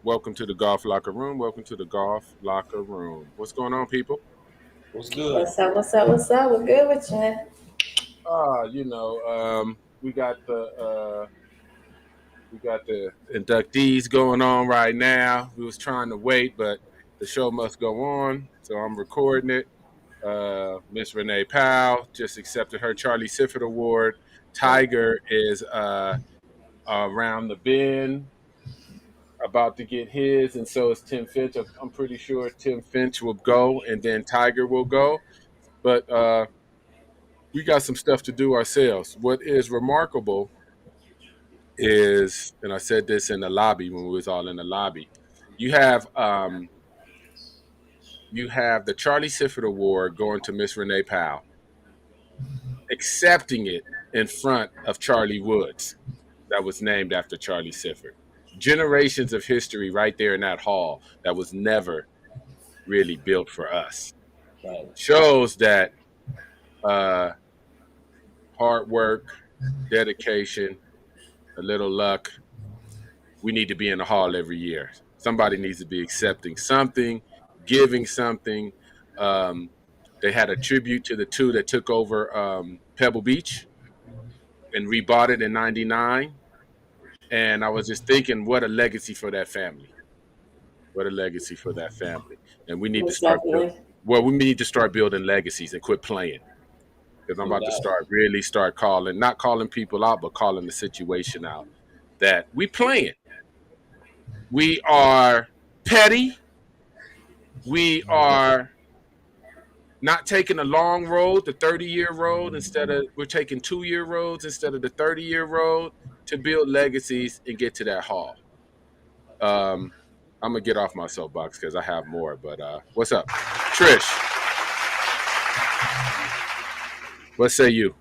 Welcome to the Golf Locker Room. Welcome to the Golf Locker Room. What's going on, people? What's good? What's up? What's up? What's up? We're good with you. We got the inductees going on right now. We was trying to wait, but the show must go on, so I'm recording it. Miss Renee Powell just accepted her Charlie Sifford Award. Tiger is around the bend, about to get his, and so is Tim Finch. I'm pretty sure Tim Finch will go, and then Tiger will go. But we got some stuff to do ourselves. What is remarkable is, and I said this in the lobby when we was all in the lobby, you have the Charlie Sifford Award going to Miss Renee Powell, accepting it in front of Charlie Woods, that was named after Charlie Sifford. Generations of history right there in that hall that was never really built for us. Right. Shows that hard work, dedication, a little luck. We need to be in the hall every year. Somebody needs to be accepting something, giving something. They had a tribute to the two that took over Pebble Beach and rebought it in '99. And I was just thinking, what a legacy for that family. What a legacy for that family. And we need to Most start definitely. we need to start building legacies and quit playing. Because I'm about to not calling people out, but calling the situation out. That we playing. We are petty. We are not taking a long road, the 30-year road, we're taking 2-year roads instead of the 30-year road to build legacies and get to that hall. I'm gonna get off my soapbox because I have more. But what's up, Trish? What say you?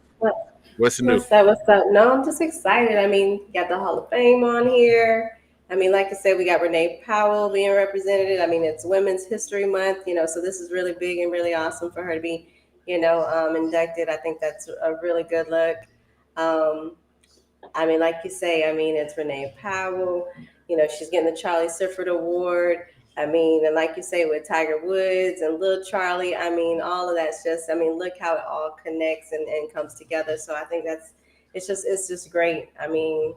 What's new? What's up? What's up? No, I'm just excited. I mean, got the Hall of Fame on here. I mean, like I said, we got Renee Powell being represented. I mean, it's Women's History Month, so this is really big and really awesome for her to be, inducted. I think that's a really good look. I mean, like you say, I mean, it's Renee Powell. She's getting the Charlie Sifford Award. I mean, and like you say, with Tiger Woods and Lil Charlie, I mean, all of that's just, I mean, look how it all connects and comes together. So I think it's just great. I mean,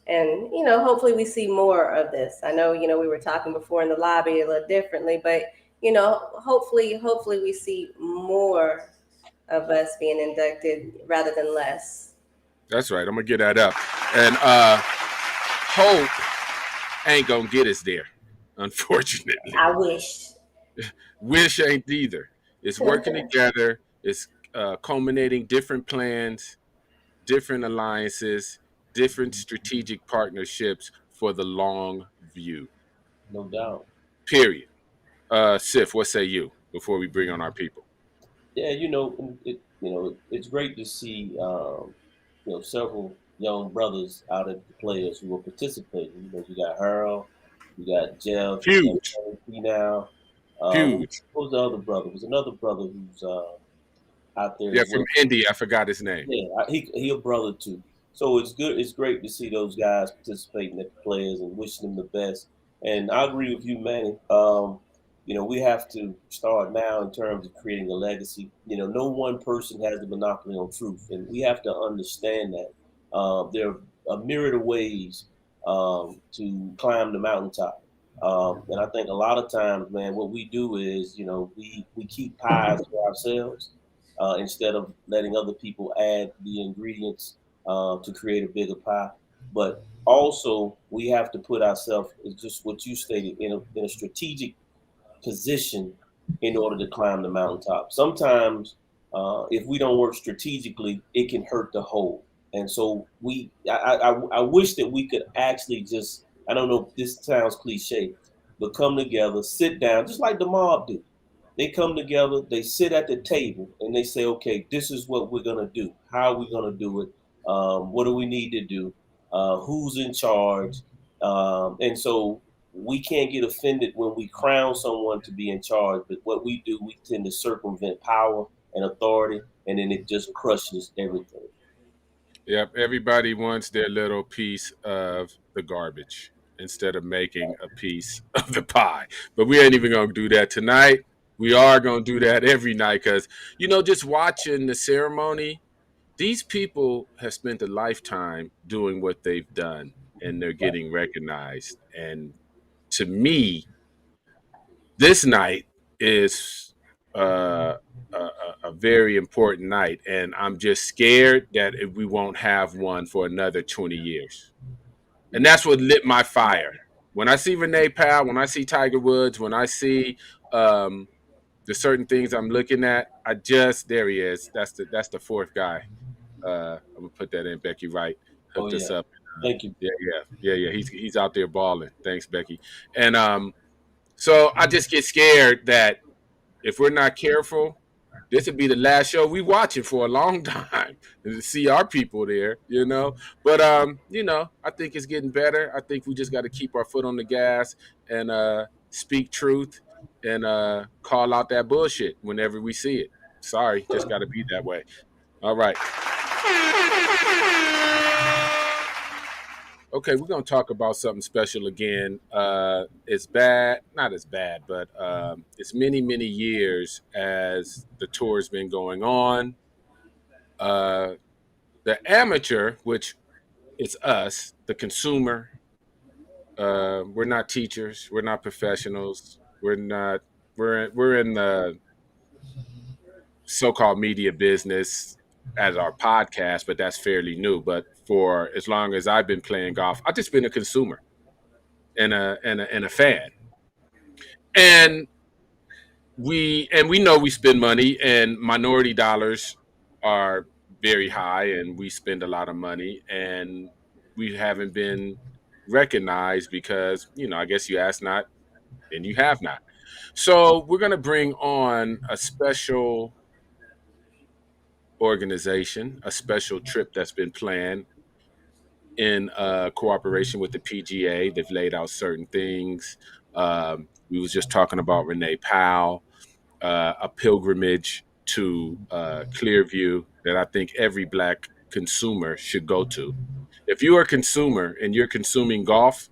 and, hopefully we see more of this. I know, we were talking before in the lobby a little differently, but, hopefully we see more of us being inducted rather than less. That's right. I'm gonna get that up. And hope ain't gonna get us there, unfortunately. I wish. Wish ain't either. It's working together. It's culminating different plans, different alliances, different strategic partnerships for the long view. No doubt. Period. Sif, what say you before we bring on our people? Yeah, it's great to see several young brothers out at the players who are participating. You got Harold, you got Jeff, Huge. Now. Huge. What was the other brother? There was another brother who's out there. Yeah, from India. I forgot his name. Yeah, he a brother too. So it's good. It's great to see those guys participating at the players and wishing them the best. And I agree with you, Manny. We have to start now in terms of creating a legacy. No one person has the monopoly on truth, and we have to understand that there are a myriad of ways to climb the mountaintop. And I think a lot of times, man, what we do is, we keep pies for ourselves instead of letting other people add the ingredients to create a bigger pie. But also, we have to put ourselves, just what you stated, in a strategic position in order to climb the mountaintop. Sometimes, if we don't work strategically, it can hurt the whole. And so I wish that we could actually just, I don't know if this sounds cliche, but come together, sit down, just like the mob do. They come together, they sit at the table, and they say, okay, this is what we're going to do. How are we going to do it? What do we need to do? Who's in charge? And so we can't get offended when we crown someone to be in charge. But what we do, we tend to circumvent power and authority, and then it just crushes everything. Yep, everybody wants their little piece of the garbage. instead of making a piece of the pie. But we ain't even going to do that tonight. We are going to do that every night because, just watching the ceremony, these people have spent a lifetime doing what they've done and they're getting recognized. And to me, this night is a very important night. And I'm just scared that we won't have one for another 20 years. And that's what lit my fire. When I see Renee Powell, when I see Tiger Woods, when I see the certain things I'm looking at, there he is. That's the fourth guy. I'm gonna put that in. Becky Wright hooked us up. Thank you. Yeah. He's out there balling. Thanks, Becky. And so I just get scared that if we're not careful, this would be the last show we watching for a long time to see our people there, But I think it's getting better. I think we just got to keep our foot on the gas and speak truth and call out that bullshit whenever we see it. Sorry, just got to be that way. All right. Okay, we're going to talk about something special again. It's not as bad, but it's many, many years as the tour's been going on. The amateur, which is us, the consumer, we're not teachers, we're not professionals, we're in the so-called media business as our podcast, but that's fairly new. But for as long as I've been playing golf, I've just been a consumer and a fan. And we know we spend money, and minority dollars are very high, and we spend a lot of money, and we haven't been recognized because, I guess you ask not and you have not. So we're going to bring on a special organization, a special trip that's been planned in cooperation with the PGA. They've laid out certain things. We was just talking about Renee Powell, a pilgrimage to Clearview that I think every Black consumer should go to. If you are a consumer and you're consuming golf,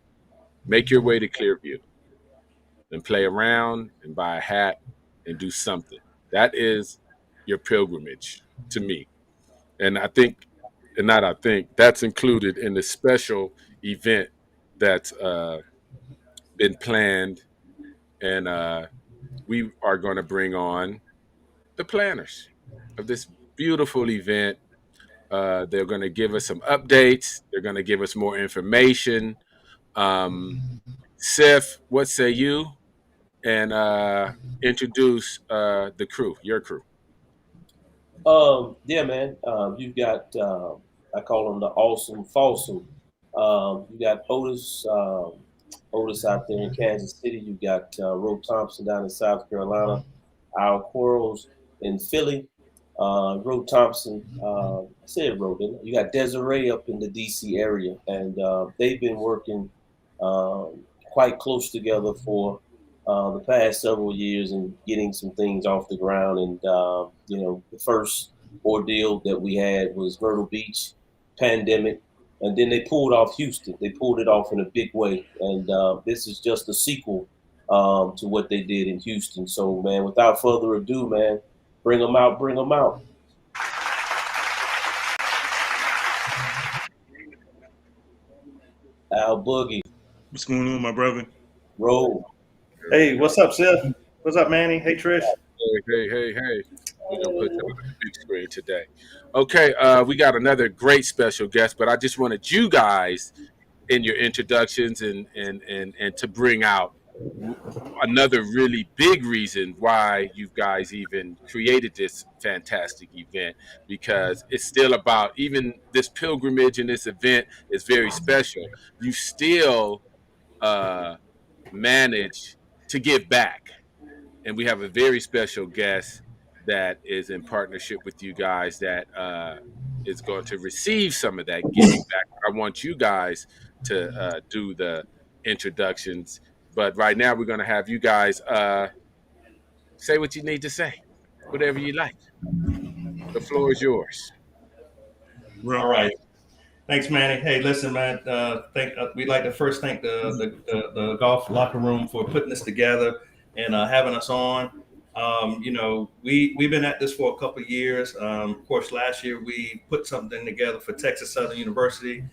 make your way to Clearview and play around and buy a hat and do something. That is your pilgrimage to me. And that's included in the special event that's been planned. And we are going to bring on the planners of this beautiful event. They're going to give us some updates. They're going to give us more information. Sif, what say you? And introduce the crew, your crew. Yeah, man. You've got I call them the awesome foursome. You got Otis out there in Kansas City. You got Ro Thompson down in South Carolina. Al Quarles in Philly. Ro Thompson, I said Ro, didn't I? You got Desiree up in the DC area, and they've been working quite close together for the past several years and getting some things off the ground. And the first ordeal that we had was Myrtle Beach pandemic, and then they pulled off Houston. They pulled it off in a big way, and this is just a sequel to what they did in Houston. So, man, without further ado, man, bring them out. Al Boogie. What's going on, my brother? Roll. Hey, what's up, Sif? What's up, Manny? Hey, Trish. Hey. We're going to put that on the big screen today. Okay, we got another great special guest, but I just wanted you guys in your introductions and to bring out another really big reason why you guys even created this fantastic event, because it's still about, even this pilgrimage and this event is very special. You still manage to give back. And we have a very special guest that is in partnership with you guys that is going to receive some of that giving back. I want you guys to do the introductions. But right now we're going to have you guys say what you need to say, whatever you like. The floor is yours. All right. Thanks, Manny. Hey, listen, man. We'd like to first thank the golf locker room for putting this together and having us on. We've been at this for a couple of years. Of course, last year we put something together for Texas Southern University.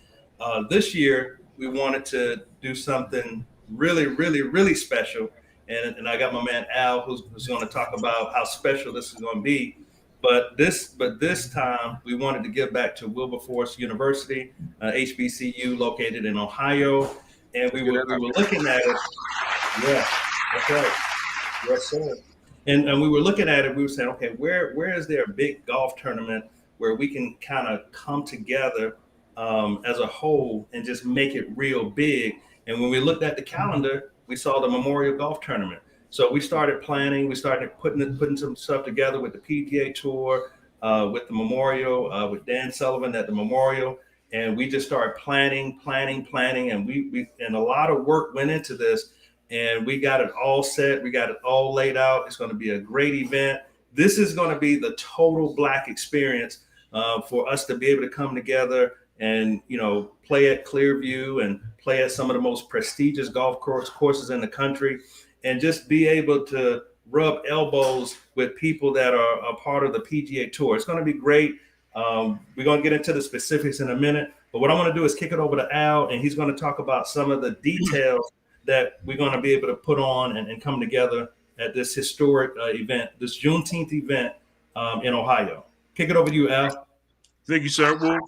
This year we wanted to do something really, really, really special, and I got my man Al who's going to talk about how special this is going to be. But this time we wanted to give back to Wilberforce University, HBCU located in Ohio, and we were looking at it. Yeah, that's right. Yes, sir. And we were looking at it. We were saying, okay, where is there a big golf tournament where we can kind of come together as a whole and just make it real big? And when we looked at the calendar, we saw the Memorial Golf Tournament. So we started planning. We started putting some stuff together with the PGA Tour, with the Memorial, with Dan Sullivan at the Memorial, and we just started planning, and we a lot of work went into this, and we got it all set. We got it all laid out. It's going to be a great event. This is going to be the total Black experience for us to be able to come together and play at Clearview and play at some of the most prestigious golf courses in the country, and just be able to rub elbows with people that are a part of the PGA Tour. It's going to be great. We're going to get into the specifics in a minute, but what I'm going to do is kick it over to Al, and he's going to talk about some of the details that we're going to be able to put on and come together at this historic event, this Juneteenth event in Ohio. Kick it over to you, Al. Thank you, sir. Well,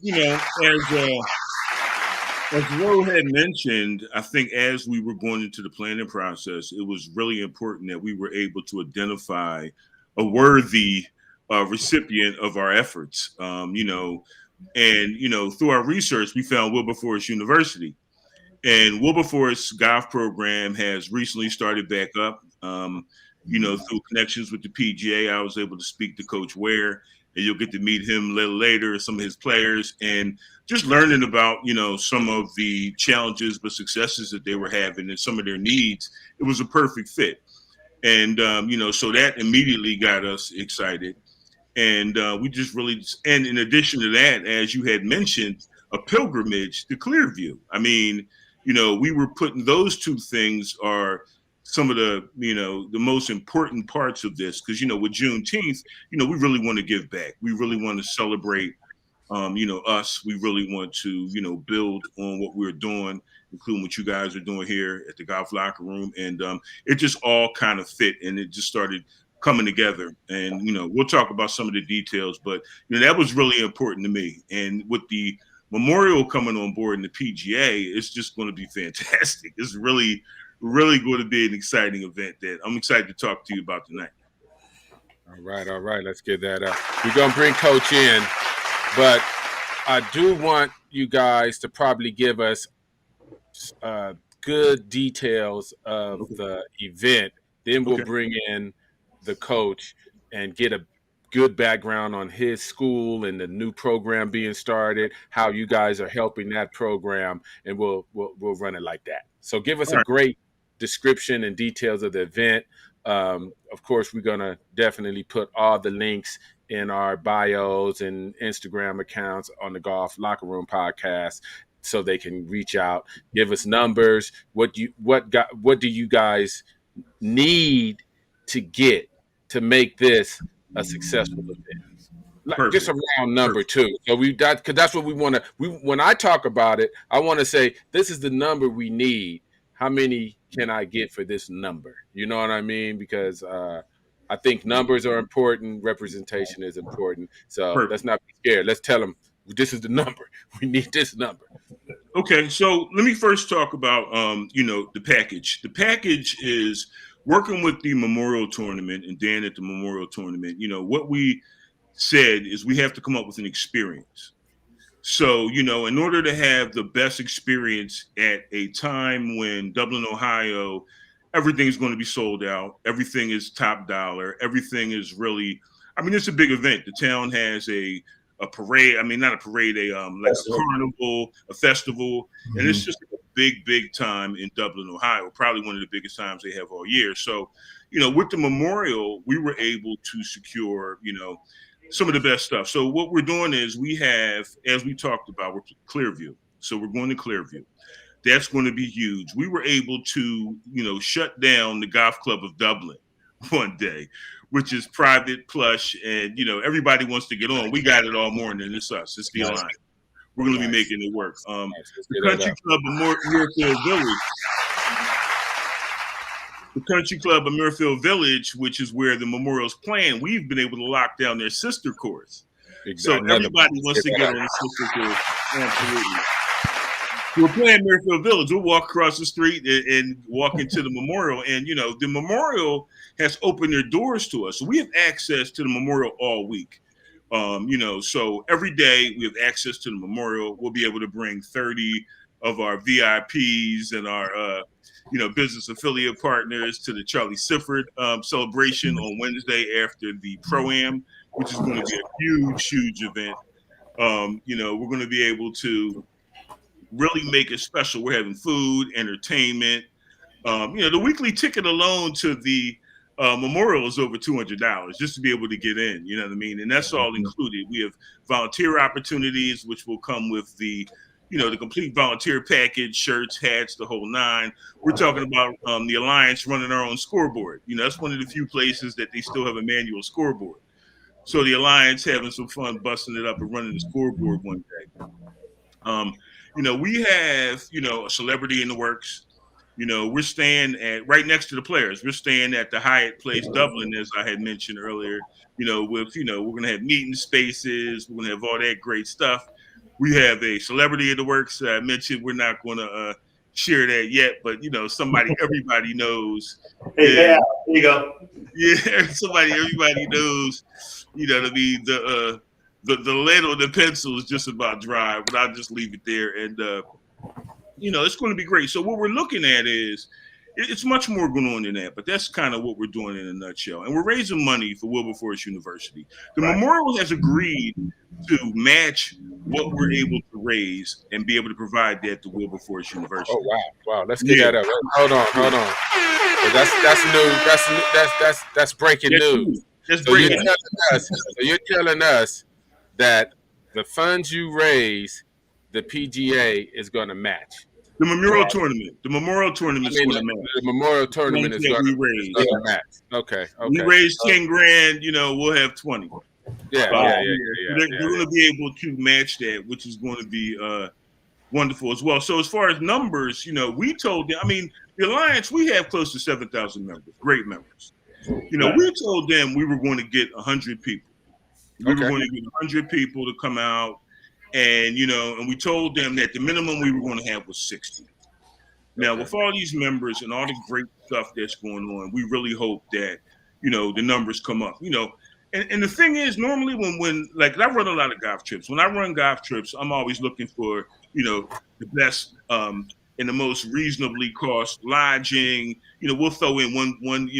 as Ro had mentioned, I think as we were going into the planning process, it was really important that we were able to identify a worthy recipient of our efforts. Through our research, we found Wilberforce University. And Wilberforce golf program has recently started back up. Through connections with the PGA, I was able to speak to Coach Ware, and you'll get to meet him a little later, some of his players, and just learning about, some of the challenges but successes that they were having and some of their needs. It was a perfect fit. And, so that immediately got us excited. And we just really, and in addition to that, as you had mentioned, a pilgrimage to Clearview. I mean, we were putting those two things are some of the, the most important parts of this. Because, with Juneteenth, we really want to give back. We really want to celebrate, us. We really want to, build on what we're doing, including what you guys are doing here at the golf locker room. And it just all kind of fit, and it just started coming together. And, we'll talk about some of the details, but, that was really important to me. And with the Memorial coming on board in the PGA, it's just going to be fantastic. It's really, really going to be an exciting event that I'm excited to talk to you about tonight. All right. Let's get that up. We're going to bring Coach in, but I do want you guys to probably give us good details of the event. Then we'll bring in the coach and get a good background on his school and the new program being started, how you guys are helping that program, and we'll run it like that. So give us a great description and details of the event. Of course, we're going to definitely put all the links in our bios and Instagram accounts on the Golf Locker Room podcast so they can reach out, give us numbers. What do you guys need to get to make this a successful event? Just a round number too. So because that's what we want to. When I talk about it, I want to say this is the number we need. How many can I get for this number? You know what I mean? Because I think numbers are important. Representation is important. So let's not be scared. Let's tell them this is the number. We need this number. Okay, so let me first talk about the package. The package is working with the Memorial Tournament and Dan at the Memorial Tournament. What we said is we have to come up with an experience. So, in order to have the best experience at a time when Dublin, Ohio, everything's going to be sold out. Everything is top dollar. Everything is really, it's a big event. The town has a parade. Not a parade, a carnival, a festival. Mm-hmm. And it's just a big time in Dublin, Ohio, probably one of the biggest times they have all year. So, with the Memorial, we were able to secure, some of the best stuff. So what we're doing is we have, as we talked about, we're Clearview. So we're going to Clearview. That's going to be huge. We were able to, shut down the Golf Club of Dublin one day, which is private, plush, and, everybody wants to get on. We got it all morning. It's us. It's the Alliance. We're going to be making it work. The Country Club of Muirfield Village. The Country Club of Muirfield Village, which is where the Memorial's playing, we've been able to lock down their sister course. Exactly. So everybody wants to get on the sister course. Absolutely. We're playing Muirfield Village. We'll walk across the street and walk into the Memorial. And, the Memorial has opened their doors to us. So we have access to the Memorial all week. So every day we have access to the Memorial. We'll be able to bring 30 of our VIPs and our, business affiliate partners to the Charlie Sifford celebration on Wednesday after the Pro-Am, which is going to be a huge, huge event. We're going to be able to really make it special. We're having food, entertainment. The weekly ticket alone to the Memorial is over $200 just to be able to get in. You know what I mean? And that's all included. We have volunteer opportunities, which will come with the complete volunteer package, shirts, hats, the whole nine. We're talking about the Alliance running our own scoreboard. That's one of the few places that they still have a manual scoreboard. So the Alliance having some fun busting it up and running the scoreboard one day. We have, a celebrity in the works. We're staying right next to the players. We're staying at the Hyatt Place Dublin, as I had mentioned earlier. We're going to have meeting spaces. We're going to have all that great stuff. We have a celebrity in the works. I mentioned we're not going to share that yet, but everybody knows. Hey, there you go. Yeah, everybody knows. To be the lead on the pencil is just about dry, but I'll just leave it there. And it's going to be great. So what we're looking at is it's much more going on than that, but that's kind of what we're doing in a nutshell. And we're raising money for Wilberforce University. The Memorial has agreed to match what we're able to raise and be able to provide that to Wilberforce University. Oh wow! Let's get that up. Hold on. That's new. That's breaking news. You're telling us that the funds you raise, the PGA is going to match. The Memorial Tournament. The Memorial Tournament is going to match. The Memorial Tournament is going to match. Okay. We raised $10,000. We'll have 20. Yeah. They're going to be able to match that, which is going to be wonderful as well. So as far as numbers, we told them. I mean, the Alliance, we have close to 7,000 members, great members. We told them we were going to get 100 people. We were going to get 100 people to come out, and and we told them that the minimum we were going to have was 60. Now, with all these members and all the great stuff that's going on, we really hope that the numbers come up. And the thing is, normally when I run a lot of golf trips. When I run golf trips, I'm always looking for the best and the most reasonably cost lodging. We'll throw in one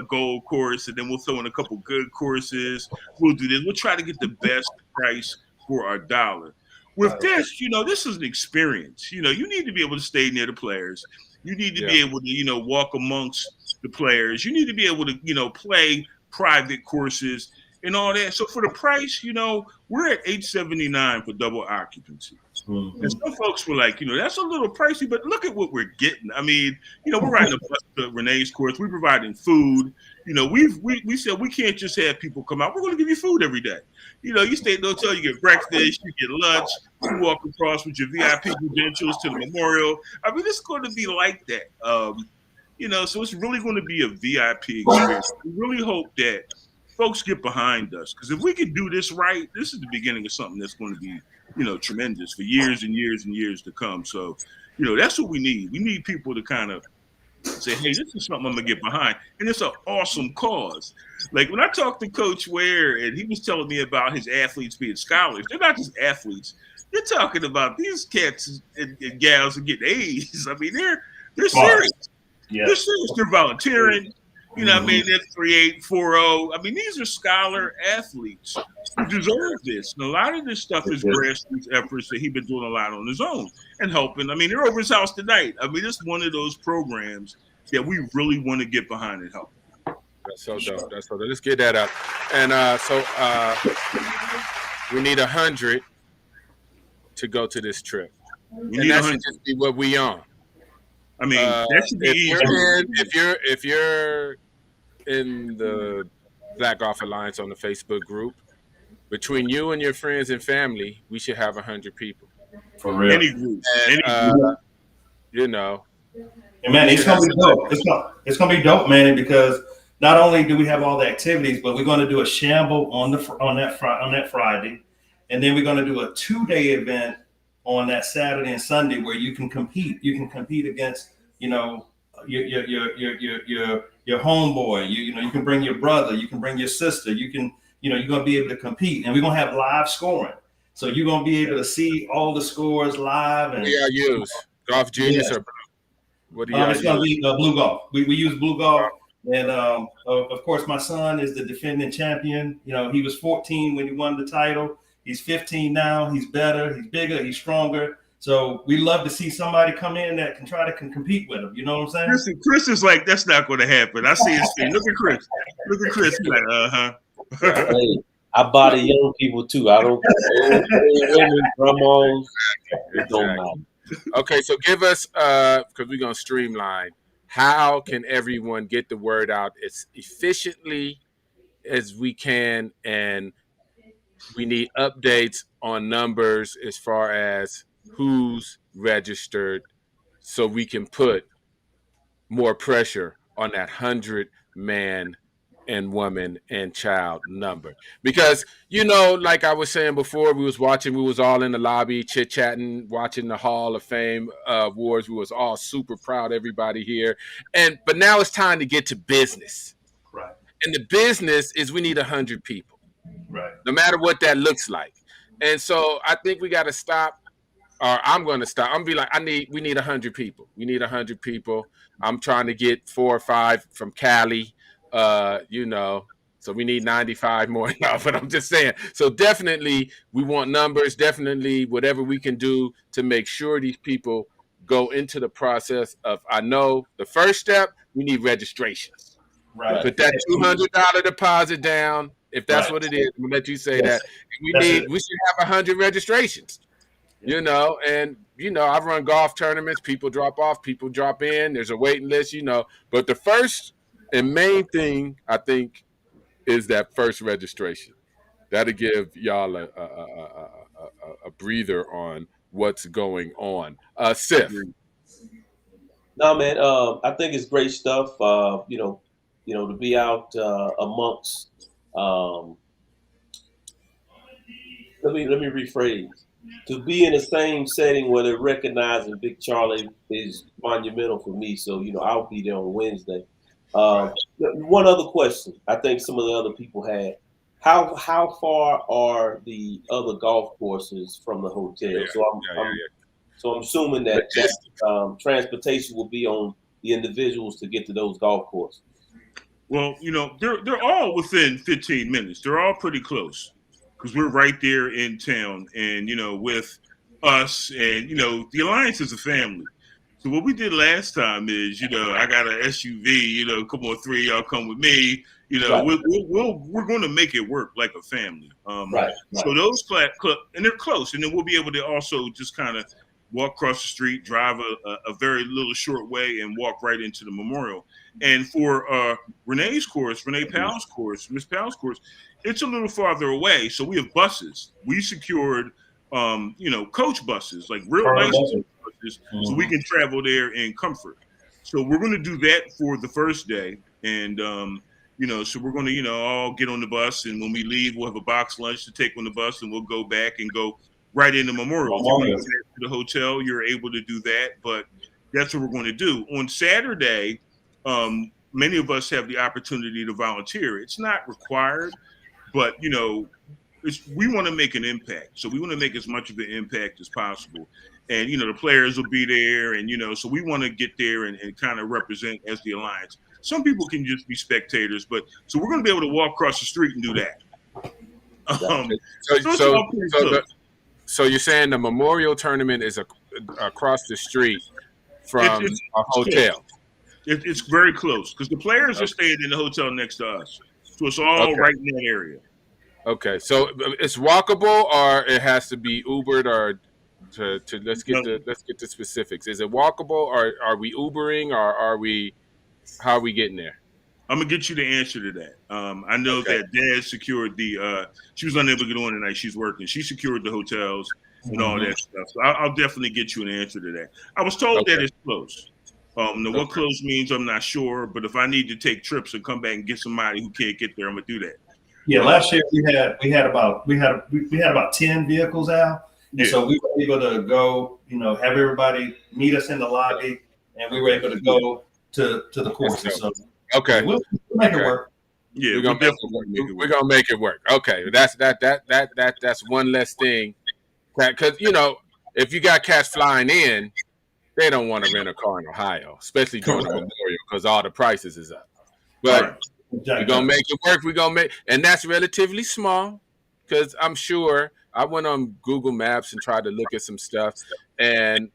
gold course, and then we'll throw in a couple good courses. We'll do this. We'll try to get the best price for our dollar. With this, this is an experience. You need to be able to stay near the players. You need to be able to, walk amongst the players. You need to be able to, play private courses and all that. So for the price, we're at $879 for double occupancy. Mm-hmm. And some folks were like, that's a little pricey, but look at what we're getting. I mean, we're riding a bus to Renee's course. We're providing food. We said we can't just have people come out. We're going to give you food every day. You stay at the hotel, you get breakfast, you get lunch, you walk across with your VIP credentials to the Memorial. I mean, it's going to be like that. So it's really going to be a VIP experience. We really hope that folks get behind us, because if we can do this right, this is the beginning of something that's going to be, tremendous for years and years and years to come. So, that's what we need. We need people to kind of say, hey, this is something I'm going to get behind. And it's an awesome cause. Like when I talked to Coach Ware and he was telling me about his athletes being scholars, they're not just athletes. You're talking about these cats and gals who get A's. I mean, they're serious. Yeah. They're serious. They're volunteering. They're 3.8, 4.0. I mean, these are scholar athletes who deserve this. And a lot of this stuff is grassroots efforts that he's been doing a lot on his own and helping. I mean, they're over his house tonight. I mean, it's one of those programs that we really want to get behind and help. That's so dope. Let's get that up. And so we need 100 to go to this trip. We And need that 100. should just be what we on. I mean, that should be easy. If you're in the Black Golf Alliance on the Facebook group, between you and your friends and family, we should have 100 people. For real. Any group. And, you know. And man, it's gonna be dope. It's gonna be dope, man, because not only do we have all the activities, but we're gonna do a shamble on that Friday, and then we're gonna do a 2-day event on that Saturday and Sunday where you can compete. You can compete against, you know, your homeboy. You can bring your brother. You can bring your sister. You can, you're gonna be able to compete, and we're gonna have live scoring. So you're gonna be able to see all the scores live. And what do y'all use? Golf Genius or what do y'all it's gonna be Blue Golf. We use Blue Golf, and of course my son is the defending champion. He was 14 when he won the title. He's 15 now. He's better. He's bigger. He's stronger. So we love to see somebody come in that can compete with him. You know what I'm saying? Chris is like, that's not going to happen. I see his face. Look at Chris. Look at Chris. He's like, Hey, I buy the young people too. I don't women, grandmas. It don't matter. Okay, so give us because we're gonna streamline. How can everyone get the word out as efficiently as we can, and we need updates on numbers as far as who's registered, so we can put more pressure on that 100-man and woman and child number. Because, like I was saying before, we was all in the lobby chit-chatting, watching the Hall of Fame awards. We was all super proud, everybody here. But now it's time to get to business. Right. And the business is we need 100 people. Right. No matter what that looks like. And so I think we got to stop, or I'm going to stop. I'm going to be like, we need 100 people. We need 100 people. I'm trying to get 4 or 5 from Cali. So we need 95 more now, but I'm just saying. So definitely we want numbers, definitely whatever we can do to make sure these people go into the process of, I know the first step, we need registrations. Right. Put that $200 deposit down. If that's what it is, we'll let you say that. We should have 100 registrations, and I've run golf tournaments, people drop off, people drop in, there's a waiting list, but the first and main thing, I think, is that first registration. That'll give y'all a breather on what's going on. Sif. No, man. I think it's great stuff. To be out amongst. Let me rephrase. To be in the same setting where they're recognizing Big Charlie is monumental for me. So I'll be there on Wednesday. One other question I think some of the other people had: how far are the other golf courses from the hotel? So I'm assuming that transportation will be on the individuals to get to those golf courses. Well, they're all within 15 minutes. They're all pretty close because we're right there in town, and with us, and the Alliance is a family. So what we did last time is, I got an SUV, come on, 3 of y'all come with me. Right. We're going to make it work like a family. Right. So those and they're close, and then we'll be able to also just kind of walk across the street, drive a very little short way, and walk right into the memorial. And for Renee Powell's course, Miss Powell's course, it's a little farther away. So we have buses. We secured, coach buses, like real nice buses, so we can travel there in comfort. So we're going to do that for the first day. And, so we're going to, all get on the bus. And when we leave, we'll have a box lunch to take on the bus, and we'll go back and go right into Memorial. If you want to get to the hotel, you're able to do that. But that's what we're going to do. On Saturday, many of us have the opportunity to volunteer. It's not required, but, we want to make an impact. So we want to make as much of an impact as possible. And, the players will be there. And, so we want to get there and kind of represent as the Alliance. Some people can just be spectators, so we're going to be able to walk across the street and do that. So you're saying the Memorial Tournament is across the street from a hotel? It's very close because the players are staying in the hotel next to us. So it's all Okay. right in that area. Okay, so it's walkable, or it has to be Ubered, or to let's get the specifics. Is it walkable, or are we Ubering, or how are we getting there? I'm gonna get you the answer to that. I know that Dad secured the. She was unable to get on tonight. She's working. She secured the hotels and all that stuff. So I'll definitely get you an answer to that. I was told that it's close. What close means, I'm not sure. But if I need to take trips and come back and get somebody who can't get there, I'm gonna do that. Yeah, last year we had about 10 vehicles out, and so we were able to go, have everybody meet us in the lobby, and we were able to go to the courses. So we'll make it work. Yeah, we're gonna make it work. We're gonna make it work. Okay, that's one less thing. Because if you got cats flying in, they don't want to rent a car in Ohio, especially during the Memorial, because all the prices is up. But we're gonna make it work. We're gonna and that's relatively small, because I'm sure I went on Google Maps and tried to look at some stuff, and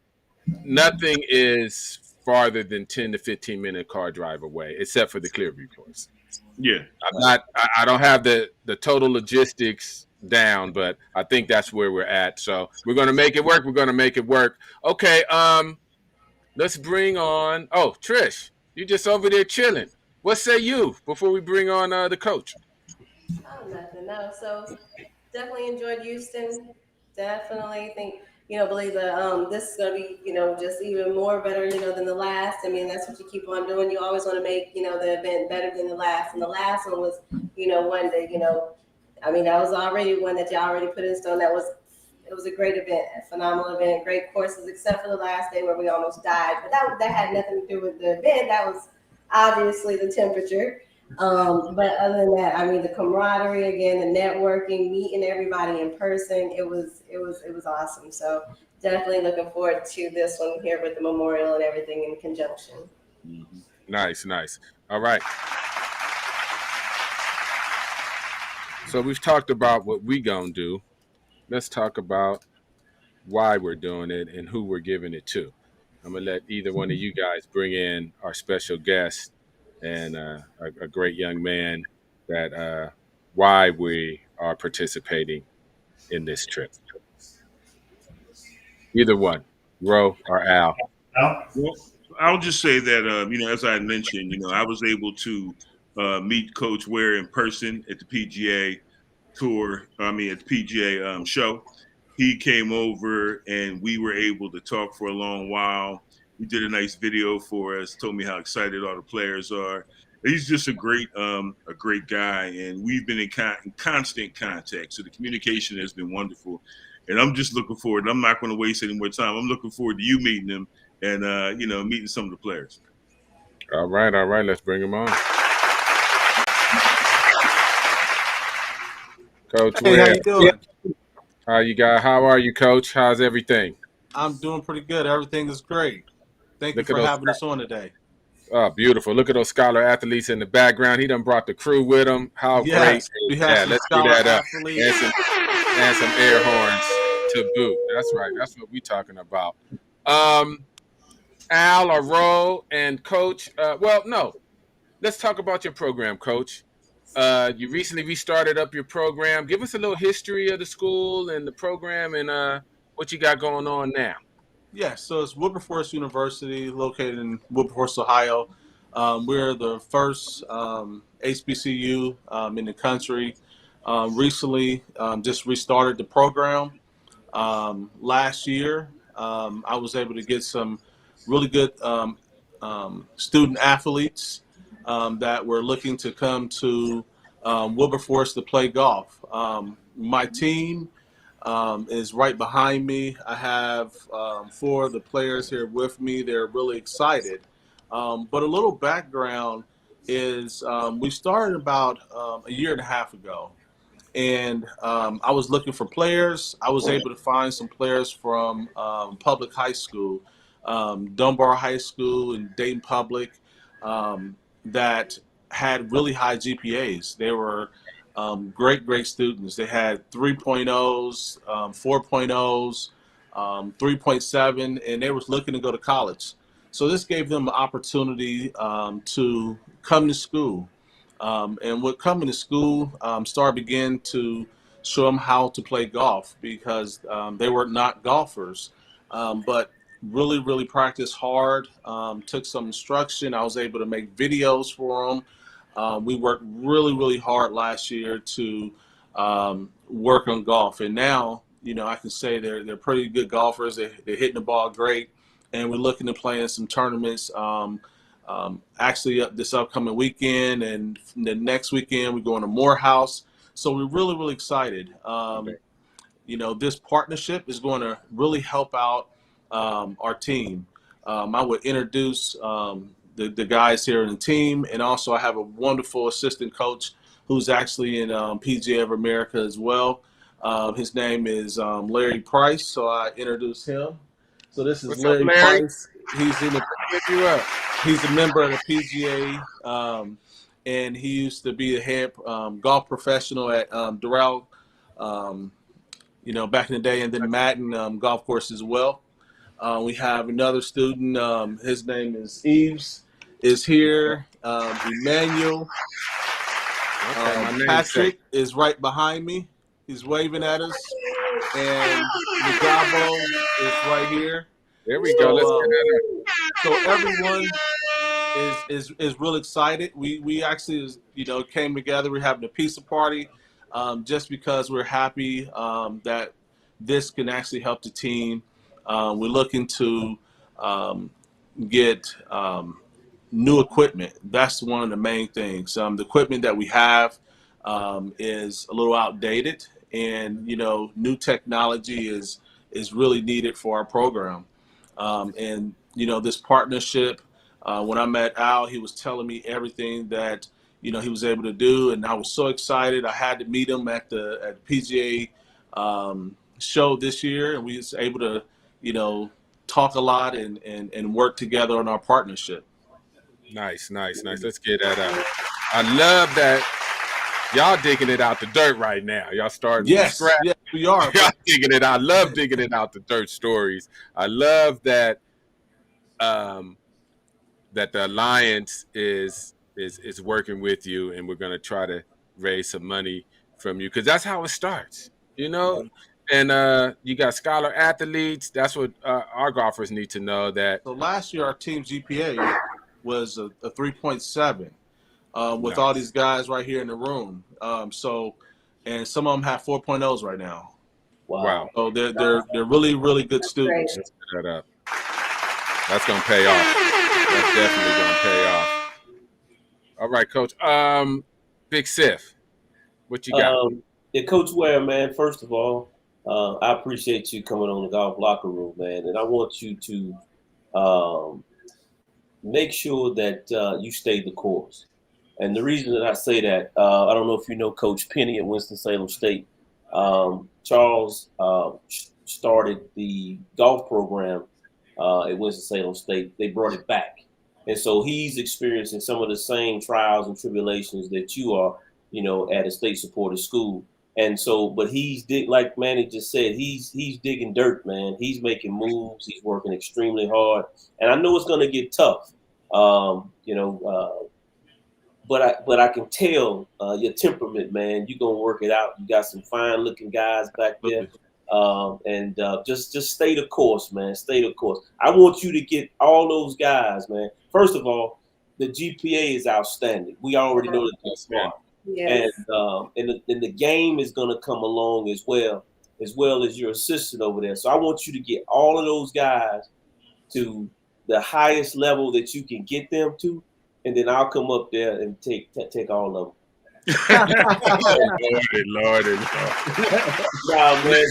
nothing is farther than 10 to 15 minute car drive away, except for the Clearview course. Yeah, I don't have the total logistics down, but I think that's where we're at. So we're gonna make it work. We're gonna make it work. Okay, let's bring on. Oh, Trish, you just over there chilling. What say you before we bring on the coach? Oh, nothing. No. So definitely enjoyed Houston. Definitely think, believe that this is gonna be, just even more better, than the last. I mean, that's what you keep on doing. You always want to make, the event better than the last. And the last one was, one that, I mean, that was already one that you already put in stone. It was a great event, a phenomenal event, great courses, except for the last day where we almost died. But that had nothing to do with the event. That was obviously the temperature. But other than that, I mean, the camaraderie again, the networking, meeting everybody in person, it was awesome. So definitely looking forward to this one here with the memorial and everything in conjunction. Nice. All right. So we've talked about what we gonna do. Let's talk about why we're doing it and who we're giving it to. I'm gonna let either one of you guys bring in our special guest and a great young man that why we are participating in this trip. Either one, Ro or Al. Well, I'll just say that as I mentioned, I was able to meet Coach Ware in person at the PGA tour. At the PGA show. He came over and we were able to talk for a long while. He did a nice video for us, told me how excited all the players are. He's just a great guy, and we've been in constant contact. So the communication has been wonderful, and I'm just looking forward. I'm not going to waste any more time. I'm looking forward to you meeting him and meeting some of the players. All right. Let's bring him on. Coach Hey, Ware. how you doing? How are you, Coach? How's everything? I'm doing pretty good. Everything is great. Thank you for having us on today. Oh, beautiful. Look at those scholar athletes in the background. He done brought the crew with him. How great. We have let's do that up. And some air horns to boot. That's right. That's what we're talking about. Al or Ro and Coach. Let's talk about your program, Coach. You recently restarted up your program. Give us a little history of the school and the program and what you got going on now. Yeah, so it's Wilberforce University, located in Wilberforce, Ohio. We're the first HBCU in the country. Recently, just restarted the program. Last year, I was able to get some really good student athletes that were looking to come to Wilberforce to play golf. My team is right behind me. I have 4 of the players here with me. They're really excited. But a little background is we started about a year and a half ago. And I was looking for players. I was able to find some players from public high school, Dunbar High School and Dayton Public, that had really high GPAs. They were great students. They had 3.0s, 4.0s, 3.7, and they was looking to go to college. So this gave them an opportunity to come to school. And what coming to school, began to show them how to play golf because they were not golfers, but really, really practiced hard, took some instruction. I was able to make videos for them. We worked really, really hard last year to work on golf. And now, I can say they're pretty good golfers. They're hitting the ball great. And we're looking to play in some tournaments actually this upcoming weekend. And the next weekend, we're going to Morehouse. So we're really, really excited. This partnership is going to really help out our team. I would introduce the guys here in the team, and also I have a wonderful assistant coach who's actually in PGA of America as well. His name is Larry Price, so I introduce him. So this is What's Larry, up, Larry? Price. He's in the Pick you up. He's a member of the PGA, and he used to be a head golf professional at Doral, back in the day, and then Madden golf course as well. We have another student. His name is Eves. Is here. Emmanuel. Patrick is right behind me. He's waving at us, and Mugabo is right here. There we go. Let's get that up. So everyone is real excited. We actually came together. We're having a pizza party just because we're happy that this can actually help the team. We're looking to get new equipment. That's one of the main things. The equipment that we have is a little outdated, and new technology is really needed for our program. And this partnership. When I met Al, he was telling me everything that he was able to do, and I was so excited. I had to meet him at the PGA show this year, and we was able to talk a lot and work together on our partnership. Nice. Let's get that out. I love that y'all digging it out the dirt right now. Y'all starting from scratch. Yes, we are. Y'all digging it out. I love digging it out the dirt stories. I love that that the Alliance is working with you, and we're going to try to raise some money from you, because that's how it starts, And you got scholar athletes. That's what our golfers need to know. That So last year, our team GPA was a 3.7 with all these guys right here in the room. And some of them have 4.0s right now. Wow. So they're really, really good students. Let's get that up. That's going to pay off. That's definitely going to pay off. All right, Coach. Big Siff, what you got? Coach Ware, man, first of all, I appreciate you coming on the golf locker room, man. And I want you to make sure that you stay the course. And the reason that I say that, I don't know if you know Coach Penny at Winston-Salem State. Charles started the golf program at Winston-Salem State. They brought it back. And so he's experiencing some of the same trials and tribulations that you are, at a state-supported school. And so, but like Manny just said, he's digging dirt, man. He's making moves. He's working extremely hard. And I know it's going to get tough, but I can tell your temperament, man. You're going to work it out. You got some fine-looking guys back there. And just stay the course, man. Stay the course. I want you to get all those guys, man. First of all, the GPA is outstanding. We already know that they're smart. Yes. And the game is going to come along as well as your assistant over there. So I want you to get all of those guys to the highest level that you can get them to, and then I'll come up there and take all of them. Lord. Nah, man.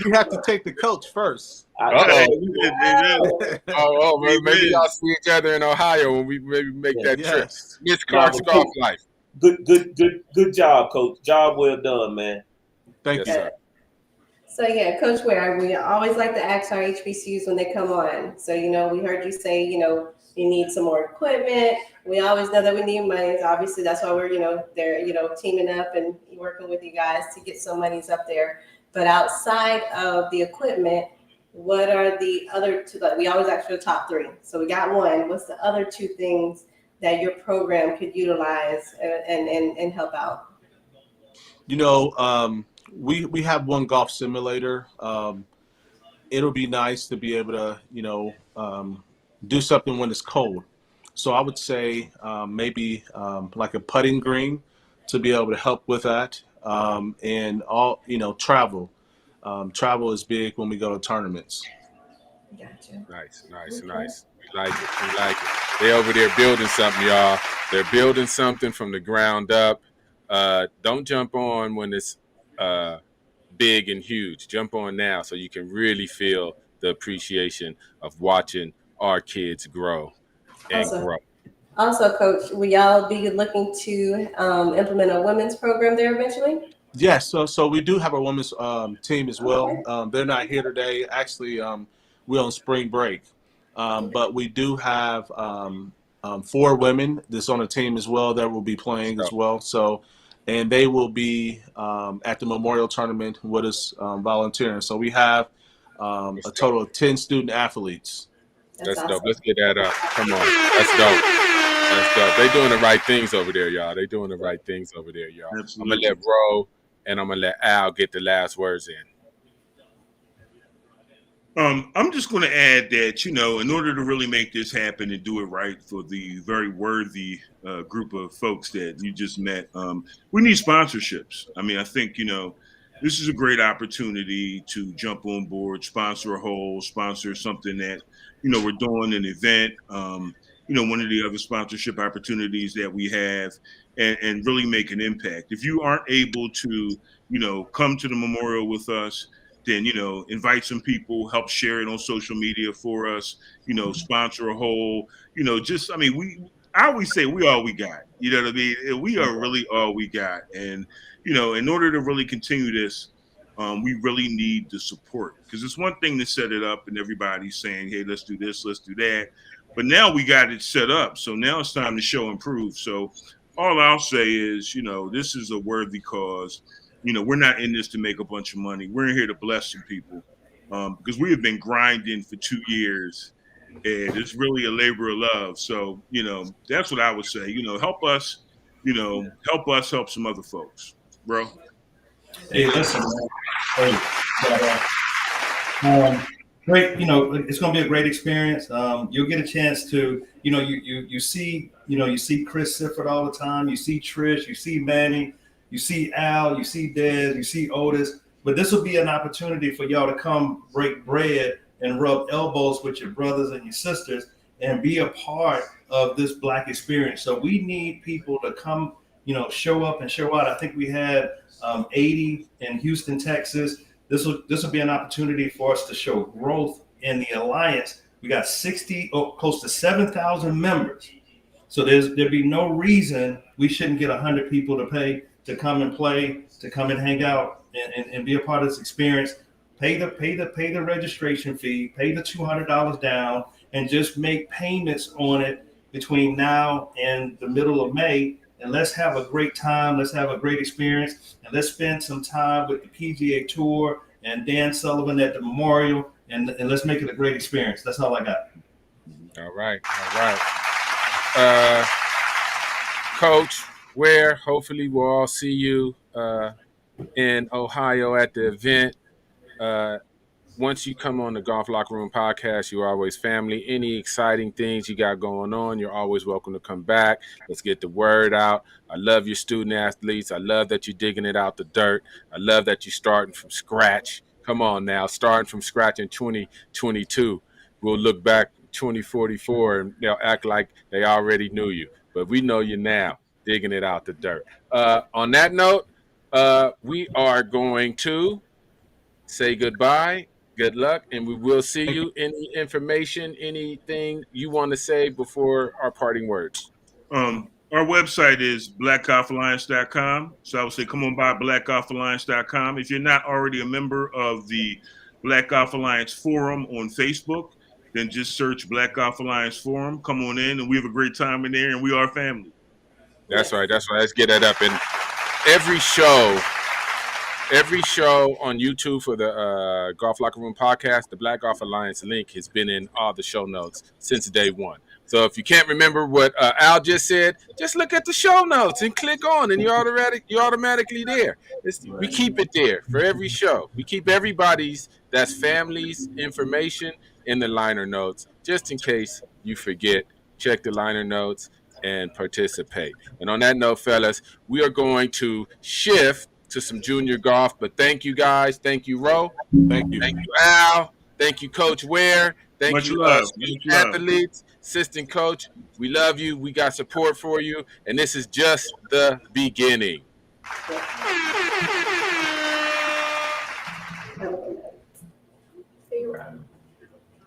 You have to take the coach first. Maybe y'all see each other in Ohio when we maybe make that trip. Miss Clark's golf life. Good job, Coach. Job well done, man. Thank you. Sir. So Coach Ware, we always like to ask our HBCUs when they come on. So we heard you say you need some more equipment. We always know that we need money. Obviously, that's why we're they're teaming up and working with you guys to get some monies up there. But outside of the equipment, what are the other two? Like we always ask for the top three. So we got one. What's the other two things that your program could utilize and help out? We have one golf simulator. It'll be nice to be able to, do something when it's cold. So I would say maybe like a putting green to be able to help with that. And all, travel. Travel is big when we go to tournaments. Gotcha. Nice. Okay. We like it. We like it. They over there building something, y'all. They're building something from the ground up. Don't jump on when it's big and huge. Jump on now so you can really feel the appreciation of watching our kids grow and Also, grow. also, Coach, will y'all be looking to implement a women's program there eventually? Yes, so we do have a women's team as well. Okay. They're not here today. Actually, we're on spring break, but we do have 4 women that's on the team as well that will be playing as So, well. So, and they will be at the Memorial Tournament with us volunteering. So we have a total of 10 student athletes. That's that's dope. awesome. Let's get that up. Come on. That's dope. That's dope. They doing the right things over there, y'all. They doing the right things over there, y'all. I'm gonna Absolutely. let Ro and I'm gonna let Al get the last words in. I'm just going to add that, in order to really make this happen and do it right for the very worthy group of folks that you just met, we need sponsorships. I mean, I think, this is a great opportunity to jump on board, sponsor a hole, sponsor something that, we're doing an event, one of the other sponsorship opportunities that we have and really make an impact. If you aren't able to, come to the memorial with us, then invite some people, help share it on social media for us, sponsor a hole, I always say we all we got. You know what I mean? We are really all we got. And in order to really continue this, we really need the support, because it's one thing to set it up and everybody's saying, hey, let's do this, let's do that, but now we got it set up, so now it's time to show and prove. So all I'll say is, this is a worthy cause. We're not in this to make a bunch of money. We're in here to bless some people, because we have been grinding for 2 years, and it's really a labor of love. So, that's what I would say. Help us, help some other folks, bro. Hey, listen, man. Hey, great. It's going to be a great experience. You'll get a chance to, you see, you see Chris Sifford all the time. You see Trish. You see Manny. You see Al. You see Dez. You see Otis. But this will be an opportunity for y'all to come break bread and rub elbows with your brothers and your sisters and be a part of this Black experience. So we need people to come, show up and show out. I think we had 80 in Houston, Texas. This will be an opportunity for us to show growth in the alliance. We got close to 7,000 members. So there'd be no reason we shouldn't get 100 people to pay to come and play, to come and hang out and be a part of this experience. Pay the registration fee, pay the $200 down, and just make payments on it between now and the middle of May. And let's have a great time. Let's have a great experience. And let's spend some time with the PGA Tour and Dan Sullivan at the Memorial. And let's make it a great experience. That's all I got. All right. Coach, where hopefully we'll all see you in Ohio at the event. Once you come on the Golf Locker Room podcast, you're always family. Any exciting things you got going on, you're always welcome to come back. Let's get the word out. I love your student athletes. I love that you're digging it out the dirt. I love that you're starting from scratch. Come on now, starting from scratch in 2022. We'll look back 2044 and they'll act like they already knew you. But we know you now, digging it out the dirt. On that note, we are going to say goodbye. Good luck, and we will see you. Any information, anything you want to say before our parting words? Our website is blackgolfalliance.com. So I would say come on by blackgolfalliance.com. If you're not already a member of the Black Golf Alliance Forum on Facebook, then just search Black Golf Alliance Forum. Come on in, and we have a great time in there, and we are family. That's right. Let's get that up. And every show on YouTube for the Golf Locker Room podcast, the Black Golf Alliance link has been in all the show notes since day one. So if you can't remember what Al just said, just look at the show notes and click on, and you're automatically there. We keep it there for every show. We keep everybody's, that's family's information in the liner notes, just in case you forget. Check the liner notes and participate. And on that note, fellas, we are going to shift to some junior golf. But thank you guys. Thank you, Ro. Thank you. Thank you, Al. Thank you, Coach Ware. Thank Much you, love. Much love. athletes, assistant coach. We love you. We got support for you. And this is just the beginning.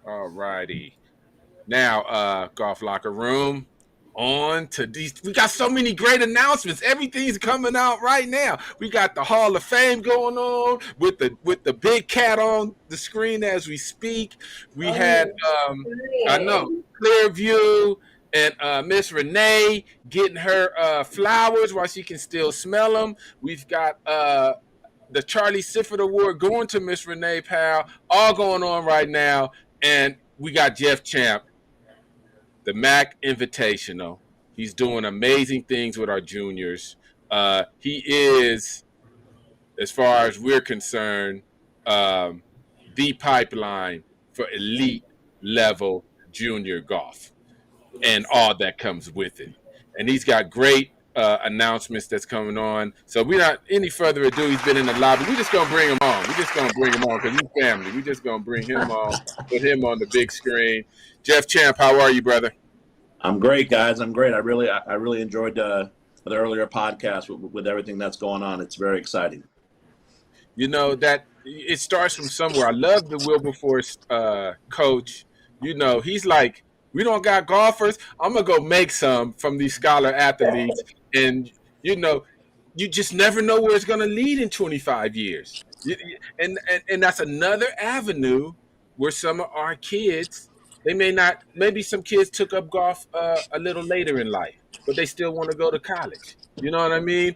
All righty. Now, Golf Locker Room, on to these. We got so many great announcements. Everything's coming out right now. We got the Hall of Fame going on with the big cat on the screen as we speak. We had I know, Clearview and Miss Renee getting her flowers while she can still smell them. We've got the Charlie Sifford Award going to Miss Renee Powell, all going on right now. And we got Jeff Champ, the Mack Invitational. He's doing amazing things with our juniors. He is, as far as we're concerned, the pipeline for elite level junior golf and all that comes with it. And he's got great announcements that's coming on. So we're not any further ado. He's been in the lobby. We're just gonna bring him on. We're just gonna bring him on because he's family. We're just gonna bring him on, put him on the big screen. Jeff Champ, how are you, brother? I'm great, guys. I'm great. I really enjoyed the earlier podcast with everything that's going on. It's very exciting. You know that it starts from somewhere. I love the Wilberforce coach. You know, he's like, we don't got golfers. I'm gonna go make some from these scholar athletes. And, you know, you just never know where it's going to lead in 25 years. And that's another avenue where some of our kids, they may not, maybe some kids took up golf a little later in life, but they still want to go to college. You know what I mean?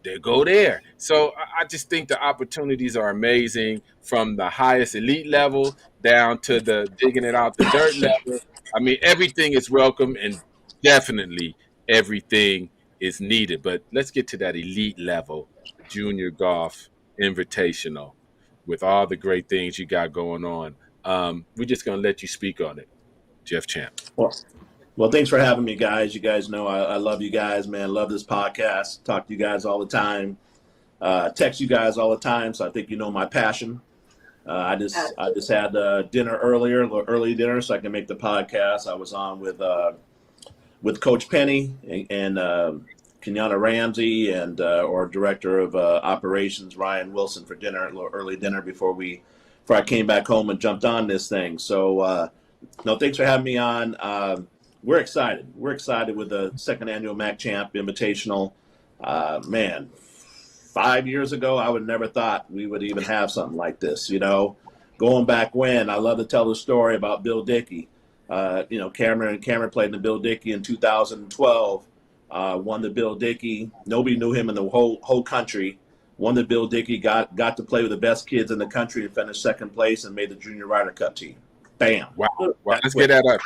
They go there. So I just think the opportunities are amazing from the highest elite level down to the digging it out the dirt level. I mean, everything is welcome and definitely everything is needed. But let's get to that elite level, junior golf invitational with all the great things you got going on. We're just going to let you speak on it, Jeff Champ. Well, thanks for having me, guys. You guys know I love you guys, man. Love this podcast. Talk to you guys all the time. Text you guys all the time, so I think you know my passion. I just had dinner early dinner, so I can make the podcast. I was on with Coach Penny and Kenyana Ramsey and our director of operations Ryan Wilson for dinner, a little early dinner before I came back home and jumped on this thing. So no, thanks for having me on. We're excited. We're excited with the second annual Mack Champ Invitational. Man, 5 years ago, I would never thought we would even have something like this. You know, going back when, I love to tell the story about Bill Dickey. You know, Cameron played in the Bill Dickey in 2012. Won the Bill Dickey. Nobody knew him in the whole country. Won the Bill Dickey. Got to play with the best kids in the country and finished second place and made the Junior Ryder Cup team. Bam! Wow. Let's get that up.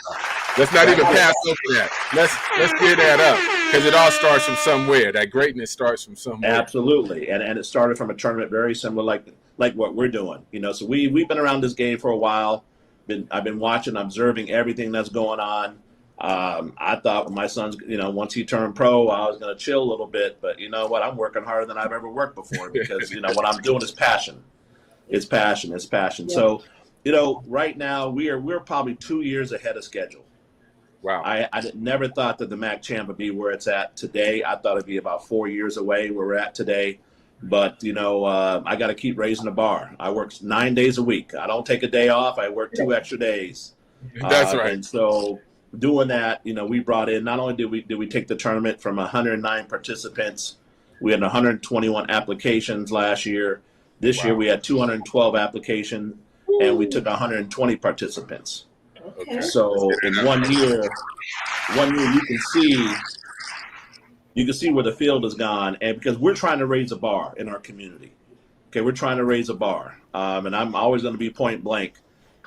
Let's not even pass over that. Let's get that up because it all starts from somewhere. That greatness starts from somewhere. Absolutely, and it started from a tournament very similar, like what we're doing. You know, so we've been around this game for a while. I've been watching, observing everything that's going on. I thought when my son's, you know, once he turned pro, I was going to chill a little bit. But you know what? I'm working harder than I've ever worked before because, you know, what I'm doing is passion. It's passion. It's passion. Yeah. So, you know, right now we're probably 2 years ahead of schedule. Wow. I never thought that the Mack Champ would be where it's at today. I thought it'd be about 4 years away where we're at today. But, you know, I got to keep raising the bar. I work 9 days a week. I don't take a day off. I work 2 extra days. That's right. And so doing that, you know, we brought in, not only did we take the tournament from 109 participants, we had 121 applications last year. This year we had 212 applications, and we took 120 participants. Okay. So in 1 year you can see where the field has gone, and because we're trying to raise a bar in our community. Okay, we're trying to raise a bar. And I'm always going to be point blank.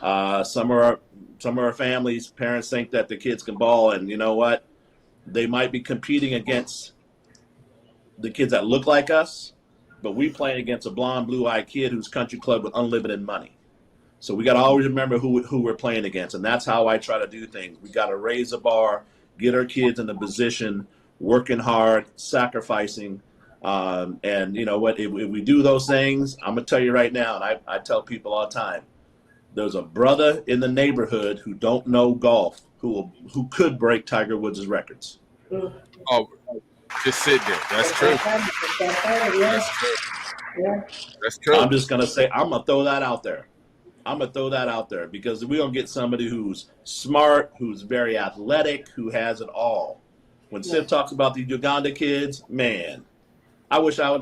Some of our families, parents think that the kids can ball, and you know what? They might be competing against the kids that look like us, but we playing against a blonde, blue-eyed kid who's country club with unlimited money. So we got to always remember who we're playing against, and that's how I try to do things. We got to raise the bar, get our kids in the position, working hard, sacrificing, and you know what? If we do those things, I'm gonna tell you right now, and I tell people all the time, there's a brother in the neighborhood who don't know golf who could break Tiger Woods' records. Oh, just sit there. That's true. That's true. Yeah. That's true. I'm just gonna say, I'm gonna throw that out there. Because we're gonna get somebody who's smart, who's very athletic, who has it all. When Sif talks about the Uganda kids, man, I wish I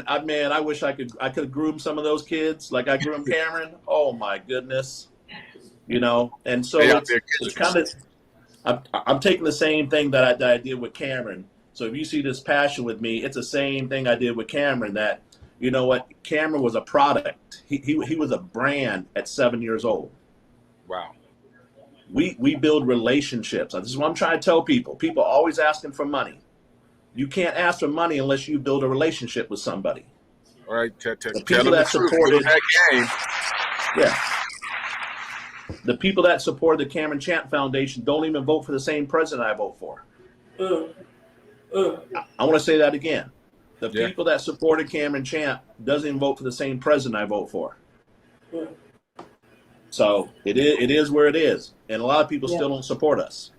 could groom some of those kids like I groomed Cameron. Oh my goodness, you know. And so it's kind of, I'm taking the same thing that I did with Cameron. So if you see this passion with me, it's the same thing I did with Cameron. That, you know what, Cameron was a product. He was a brand at 7 years old. Wow. We build relationships. This is what I'm trying to tell people. People are always asking for money. You can't ask for money unless you build a relationship with somebody. All right, The tell people them that the truth. supported that game. Yeah. The people that support the Cameron Champ Foundation don't even vote for the same president I vote for. I want to say that again. The people that supported Cameron Champ doesn't even vote for the same president I vote for. So it is where it is. And a lot of people still don't support us.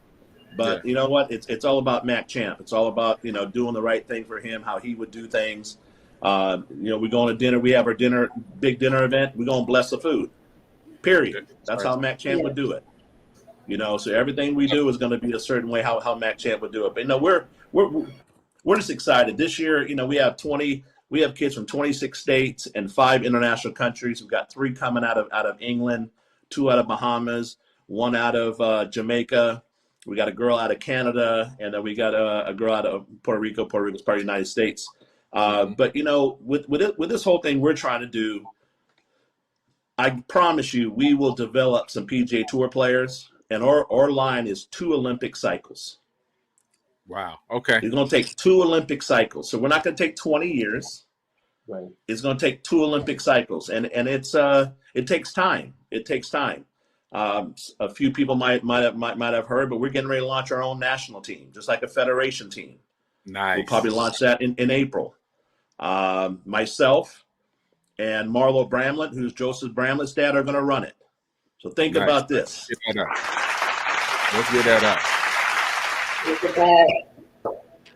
But you know what? It's all about Mack Champ. It's all about, you know, doing the right thing for him, how he would do things. You know, we go to dinner. We have our big dinner event. We're going to bless the food. Period. That's how Mack Champ would do it. You know, so everything we do is going to be a certain way how Mack Champ would do it. But you know, we're just excited. This year, you know, we have kids from 26 states and 5 international countries. We've got 3 coming out of England, 2 out of Bahamas, 1 out of Jamaica. We got a girl out of Canada, and then we got a girl out of Puerto Rico. Puerto Rico's part of the United States. But you know, with this whole thing we're trying to do, I promise you, we will develop some PGA Tour players, and our line is 2 Olympic cycles. Wow. Okay. It's going to take 2 Olympic cycles. So we're not going to take 20 years. Right. It's going to take 2 Olympic cycles, and it takes time. It takes time. A few people might have heard, but we're getting ready to launch our own national team, just like a federation team. Nice. We'll probably launch that in April. Myself and Marlo Bramlett, who's Joseph Bramlett's dad, are going to run it. So think about this. Let's get that up.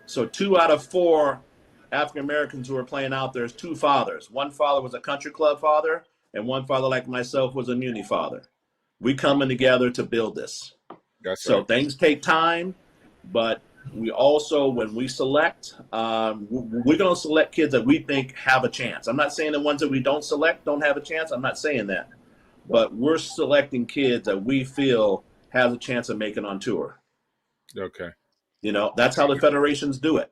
So 2 out of 4 African Americans who are playing out there is 2 fathers. One father was a country club father, and one father, like myself, was a muni father. We coming together to build this. So things take time, but we also, when we select, we're going to select kids that we think have a chance. I'm not saying the ones that we don't select don't have a chance. I'm not saying that. But we're selecting kids that we feel has a chance of making on tour. Okay. You know, that's how the federations do it.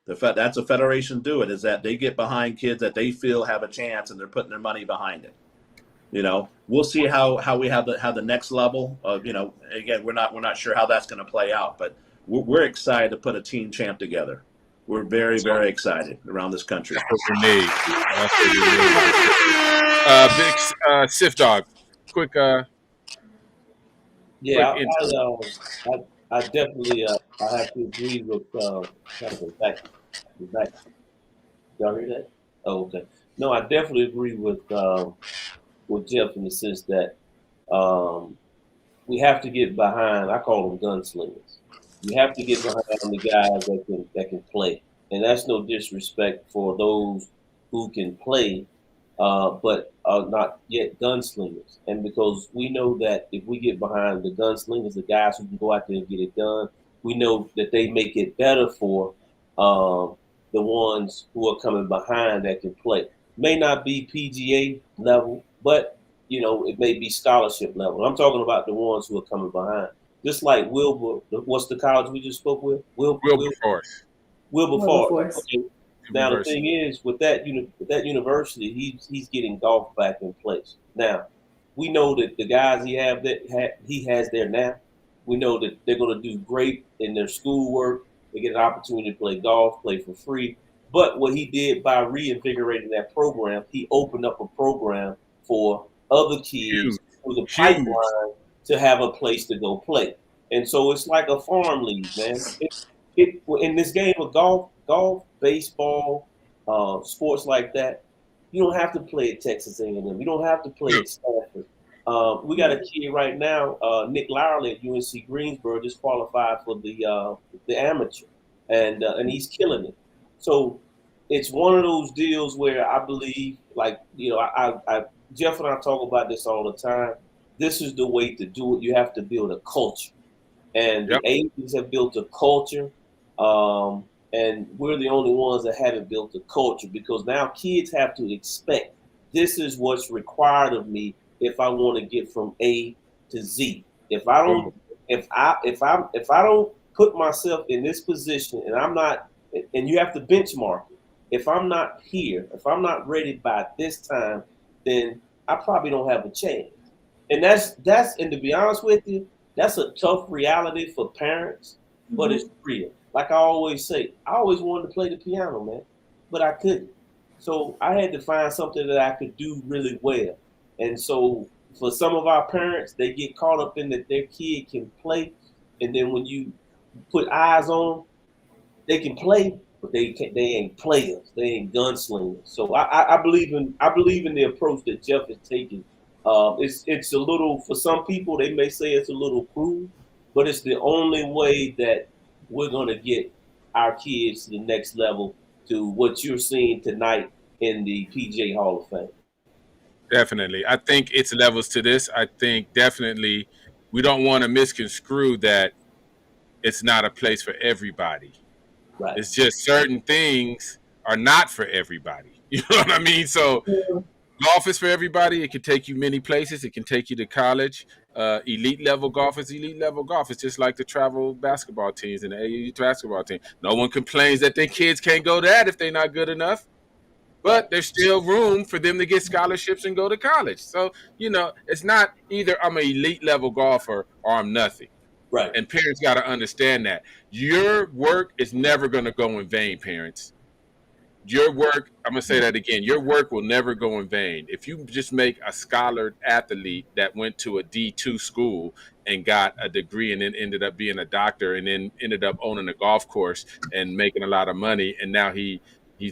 That's a federation do it, is that they get behind kids that they feel have a chance, and they're putting their money behind it. You know, we'll see how we have the next level of, you know, again, we're not sure how that's going to play out, but we're excited to put a team champ together. We're very, very excited around this country. That's what we need. Big Sif Dog, quick. Yeah, I definitely I have to agree with back. Y'all hear that? Oh, okay. No, I definitely agree with Jeff in the sense that we have to get behind. I call them gunslingers. You have to get behind the guys that can play, and that's no disrespect for those who can play, but are not yet gunslingers. And because we know that if we get behind the gunslingers, the guys who can go out there and get it done, we know that they make it better for the ones who are coming behind that can play. May not be PGA level, but you know, it may be scholarship level. I'm talking about the ones who are coming behind. Just like what's the college we just spoke with? Wilberforce. Wilberforce. Okay. Now the thing is, with that university, he's getting golf back in place. Now, we know that the guys he has there now, we know that they're going to do great in their schoolwork. They get an opportunity to play golf, play for free. But what he did by reinvigorating that program, he opened up a program for other kids Huge. through the Huge. pipeline to have a place to go play. And so it's like a farm league, man. In this game of golf, baseball, sports like that, you don't have to play at Texas A&M. You don't have to play at Stanford. We got a kid right now, Nick Lowry at UNC Greensboro, just qualified for the amateur, and he's killing it. So it's one of those deals where I believe, like, you know, I Jeff and I talk about this all the time. This is the way to do it. You have to build a culture, and the Asians have built a culture, and we're the only ones that haven't built a culture, because now kids have to expect this is what's required of me if I want to get from A to Z. If I don't put myself in this position, and I'm not, and you have to benchmark it. If I'm not here, if I'm not ready by this time, then I probably don't have a chance. And that's and to be honest with you, that's a tough reality for parents, but it's real. Like I always say, I always wanted to play the piano, man, but I couldn't. So I had to find something that I could do really well. And so for some of our parents, they get caught up in that their kid can play. And then when you put eyes on them, they can play, but they ain't players. They ain't gunslingers. So I believe in the approach that Jeff is taking. It's a little, for some people, they may say it's a little cruel, but it's the only way that we're going to get our kids to the next level, to what you're seeing tonight in the PGA Hall of Fame. Definitely. I think it's levels to this. I think definitely we don't want to misconstrue that it's not a place for everybody. Right. It's just certain things are not for everybody. You know what I mean? So golf is for everybody. It can take you many places. It can take you to college. Elite level golf is elite level golf. It's just like the travel basketball teams and the AAU basketball team. No one complains that their kids can't go to that if they're not good enough. But there's still room for them to get scholarships and go to college. So, you know, it's not either I'm an elite level golfer or I'm nothing. Right. And parents got to understand that. Your work is never going to go in vain, parents. Your work, I'm going to say that again, your work will never go in vain. If you just make a scholared athlete that went to a D2 school and got a degree and then ended up being a doctor and then ended up owning a golf course and making a lot of money, and now he's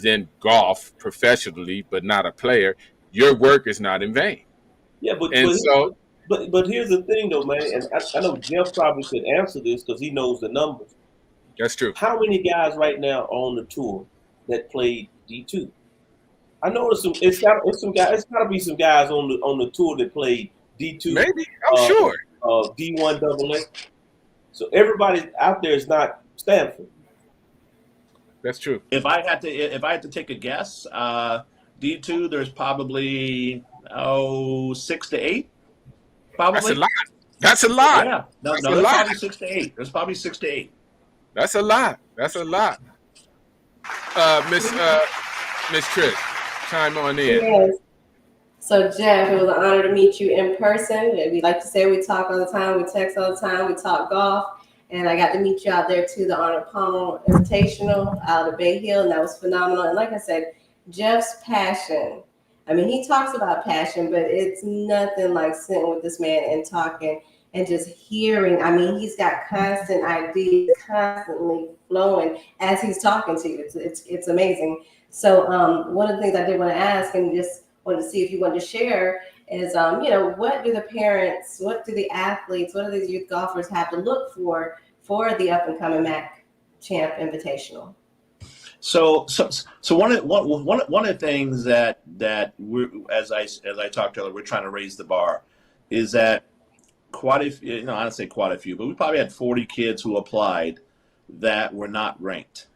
in golf professionally but not a player, your work is not in vain. Yeah, but here's the thing though, man, and I know Jeff probably could answer this because he knows the numbers. That's true. How many guys right now on the tour that played D2? I know it's got to be some guys on the tour that played D2. Maybe, I'm sure. D1 AA. So everybody out there is not Stanford. That's true. If I had to take a guess, D2, there's probably 6 to 8. Probably. That's a lot. Yeah. No, there's probably 6 to 8. There's probably 6 to 8. That's a lot. Miss Trish, chime on in. Yes. So Jeff, it was an honor to meet you in person. We like to say we talk all the time, we text all the time, we talk golf. And I got to meet you out there too, the Arnold Palmer Invitational out of Bay Hill, and that was phenomenal. And like I said, Jeff's passion. I mean, he talks about passion, but it's nothing like sitting with this man and talking and just hearing. I mean, he's got constant ideas constantly flowing as he's talking to you. It's amazing. So one of the things I did want to ask, and just wanted to see if you wanted to share, is what do the parents, what do the athletes, what do these youth golfers have to look for the up and coming Mack Champ Invitational? So one of the things that we're, as I talked earlier, we're trying to raise the bar, is that quite a few, I don't say quite a few, but we probably had 40 kids who applied that were not ranked.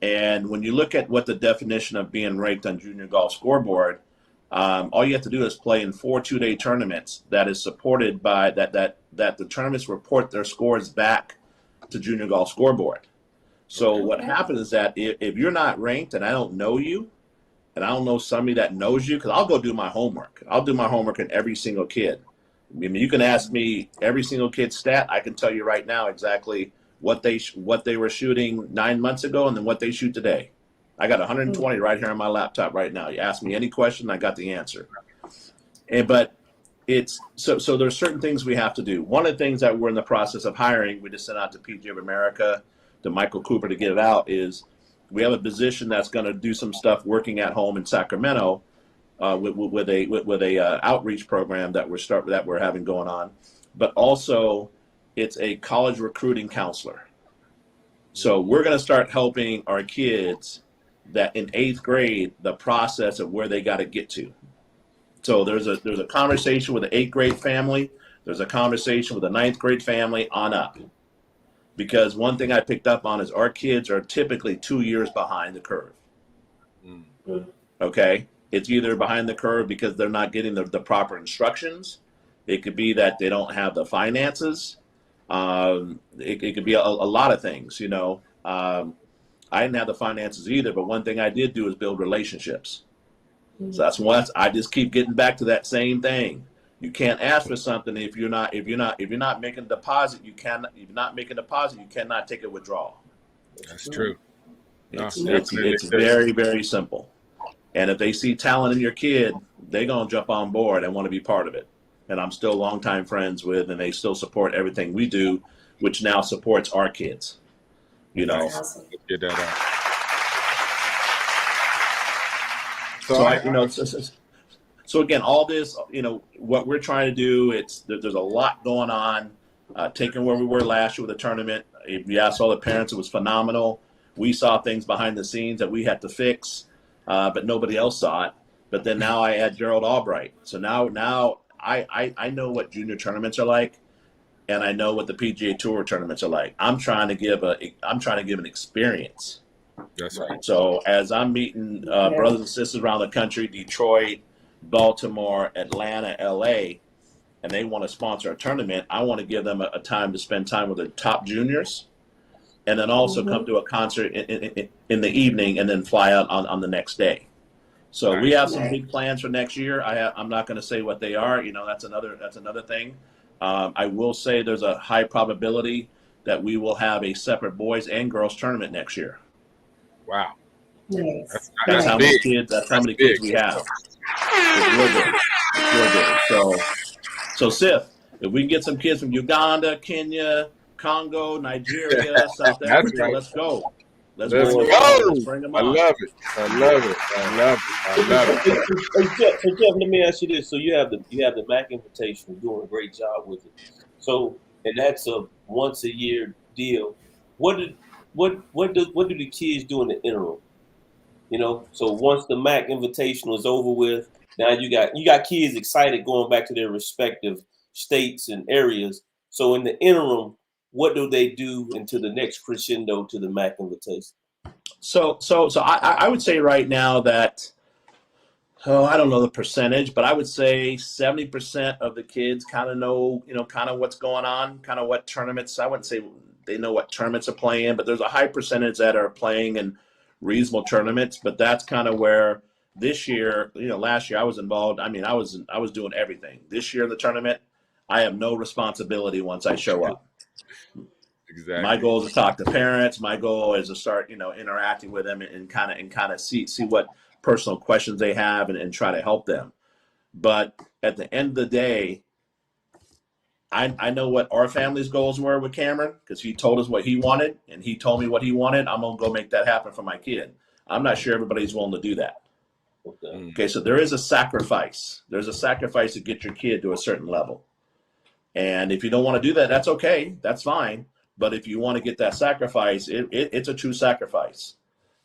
And when you look at what the definition of being ranked on Junior Golf Scoreboard, all you have to do is play in 4 two-day tournaments that is supported by that the tournaments report their scores back to Junior Golf Scoreboard. So what happens is that if you're not ranked and I don't know you, and I don't know somebody that knows you, because I'll go do my homework. I'll do my homework in every single kid. I mean, you can ask me every single kid's stat. I can tell you right now exactly what they were shooting 9 months ago and then what they shoot today. I got 120 right here on my laptop right now. You ask me any question, I got the answer. But it's so there's certain things we have to do. One of the things that we're in the process of hiring, we just sent out to PG of America, to Michael Cooper to get it out, is we have a position that's going to do some stuff working at home in Sacramento with a outreach program that we're having going on, but also it's a college recruiting counselor. So we're going to start helping our kids that in 8th grade, the process of where they got to get to. So there's a conversation with the 8th grade family. There's a conversation with the 9th grade family on up. Because one thing I picked up on is our kids are typically 2 years behind the curve. Okay? It's either behind the curve because they're not getting the proper instructions. It could be that they don't have the finances. It could be a lot of things, you know. I didn't have the finances either, but one thing I did do is build relationships. So that's what I just keep getting back to that same thing. You can't ask for something if you're not making a deposit. If you're not making a deposit, you cannot take a withdrawal. That's true. It's very, very simple. And if they see talent in your kid, they're gonna jump on board and want to be part of it. And I'm still longtime friends with, and they still support everything we do, which now supports our kids. You know. Awesome. Get that out. So again, all this, you know, what we're trying to do, there's a lot going on. Taking where we were last year with the tournament, if you asked all the parents, it was phenomenal. We saw things behind the scenes that we had to fix, but nobody else saw it. But then now I add Gerald Albright. So now I know what junior tournaments are like, and I know what the PGA Tour tournaments are like. I'm trying to give an experience. That's right. So as I'm meeting brothers and sisters around the country, Detroit, Baltimore, Atlanta, LA, and they want to sponsor a tournament, I want to give them a time to spend time with the top juniors, and then also come to a concert in the evening and then fly out on the next day. So we have some big plans for next year. I'm not going to say what they are. You know, that's another thing. I will say there's a high probability that we will have a separate boys and girls tournament next year. Wow. Nice. That's how many kids. That's how many kids we have. It's real good. So Sif, if we can get some kids from Uganda, Kenya, Congo, Nigeria, South Africa, right. Let's go. Let's go. Let's bring them on. I love it. Hey, Jeff, let me ask you this. So you have the Mack Invitational, doing a great job with it. So, and that's a once a year deal. What do the kids do in the interim? You know, so once the Mack Invitational is over with, now you got kids excited going back to their respective states and areas. So in the interim, what do they do into the next crescendo to the Mack Invitation? So I would say right now that, I don't know the percentage, but I would say 70% of the kids kind of know, kind of what's going on, kind of what tournaments. I wouldn't say they know what tournaments are playing, but there's a high percentage that are playing in reasonable tournaments. But that's kind of where this year, last year I was involved. I mean, I was doing everything. This year in the tournament, I have no responsibility once I show up. Exactly. My goal is to talk to parents. My goal is to start, interacting with them and kind of see what personal questions they have and try to help them. But at the end of the day, I know what our family's goals were with Cameron, because he told us what he wanted and he told me what he wanted. I'm going to go make that happen for my kid. I'm not sure everybody's willing to do that. Okay, so there is a sacrifice. There's a sacrifice to get your kid to a certain level. And if you don't want to do that, that's okay. That's fine. But if you want to get that sacrifice, it's a true sacrifice.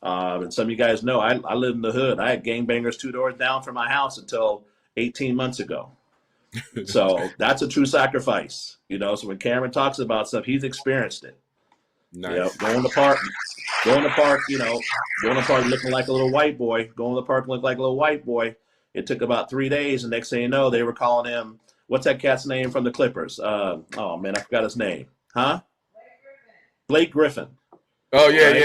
And some of you guys know, I live in the hood. I had gangbangers 2 doors down from my house until 18 months ago. So that's a true sacrifice. So when Cameron talks about stuff, he's experienced it. Nice. Going to the park, looking like a little white boy, It took about 3 days, and next thing you know, they were calling him, what's that cat's name from the Clippers? Oh man, I forgot his name. Huh? Blake Griffin. Oh yeah, Right?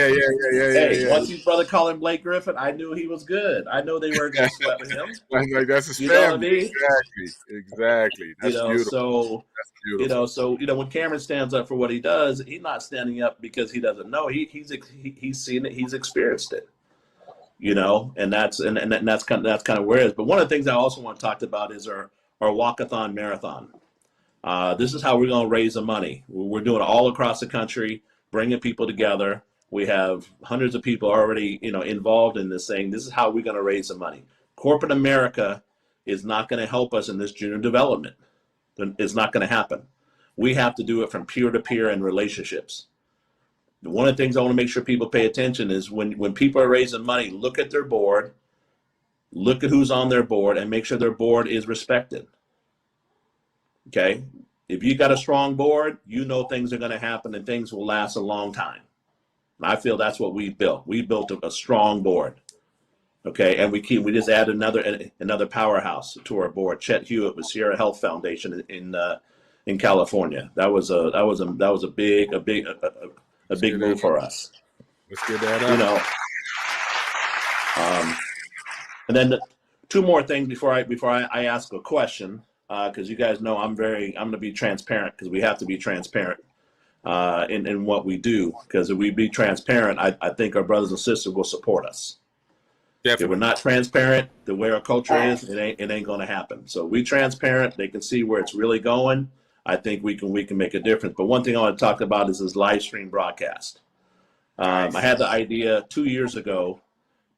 Hey, yeah. once his brother called him Blake Griffin, I knew he was good. I know they weren't going to sweat with him. Like that's his You know what I family. mean? Exactly. You That's know, beautiful. so That's beautiful. when Cameron stands up for what he does, he's not standing up because he doesn't know. He's seen it. He's experienced it. You know, and that's kind of where it is. But one of the things I also want to talk about is our walkathon marathon. This is how we're going to raise the money. We're doing it all across the country, bringing people together. We have hundreds of people already, involved in this thing. This is how we're going to raise the money. Corporate America is not going to help us in this junior development. It's not going to happen. We have to do it from peer to peer and relationships. One of the things I want to make sure people pay attention is when people are raising money, look at their board, look at who's on their board, and make sure their board is respected. Okay? If you got a strong board, you know things are going to happen and things will last a long time. And I feel that's what we built. We built a strong board. Okay, and we just added another powerhouse to our board. Chet Hewitt with Sierra Health Foundation in California. That was a big move for us. Let's get that up. And then two more things before I ask a question, because you guys know I'm going to be transparent, because we have to be transparent in what we do. Because if we be transparent, I think our brothers and sisters will support us. Definitely. If we're not transparent, the way our culture is, it ain't going to happen. So we transparent. They can see where it's really going. I think we can make a difference. But one thing I want to talk about is this live stream broadcast. Nice. I had the idea 2 years ago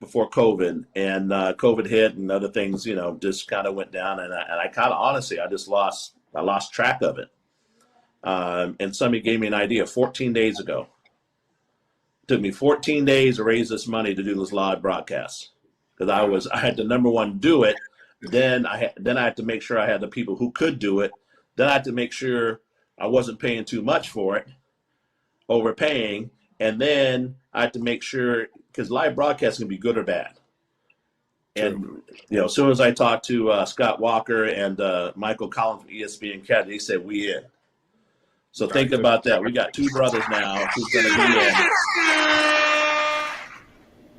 before COVID, and COVID hit and other things, just kind of went down. And I kind of honestly, I lost track of it. And somebody gave me an idea 14 days ago. It took me 14 days to raise this money to do this live broadcast, because I had to, number one, do it. Then I had to make sure I had the people who could do it. Then I had to make sure I wasn't paying too much for it, overpaying. And then I had to make sure, because live broadcast can be good or bad. And, as soon as I talked to Scott Walker and Michael Collins from ESPN Cat, they said, we in. So think about that. We got two brothers now who's going to be in.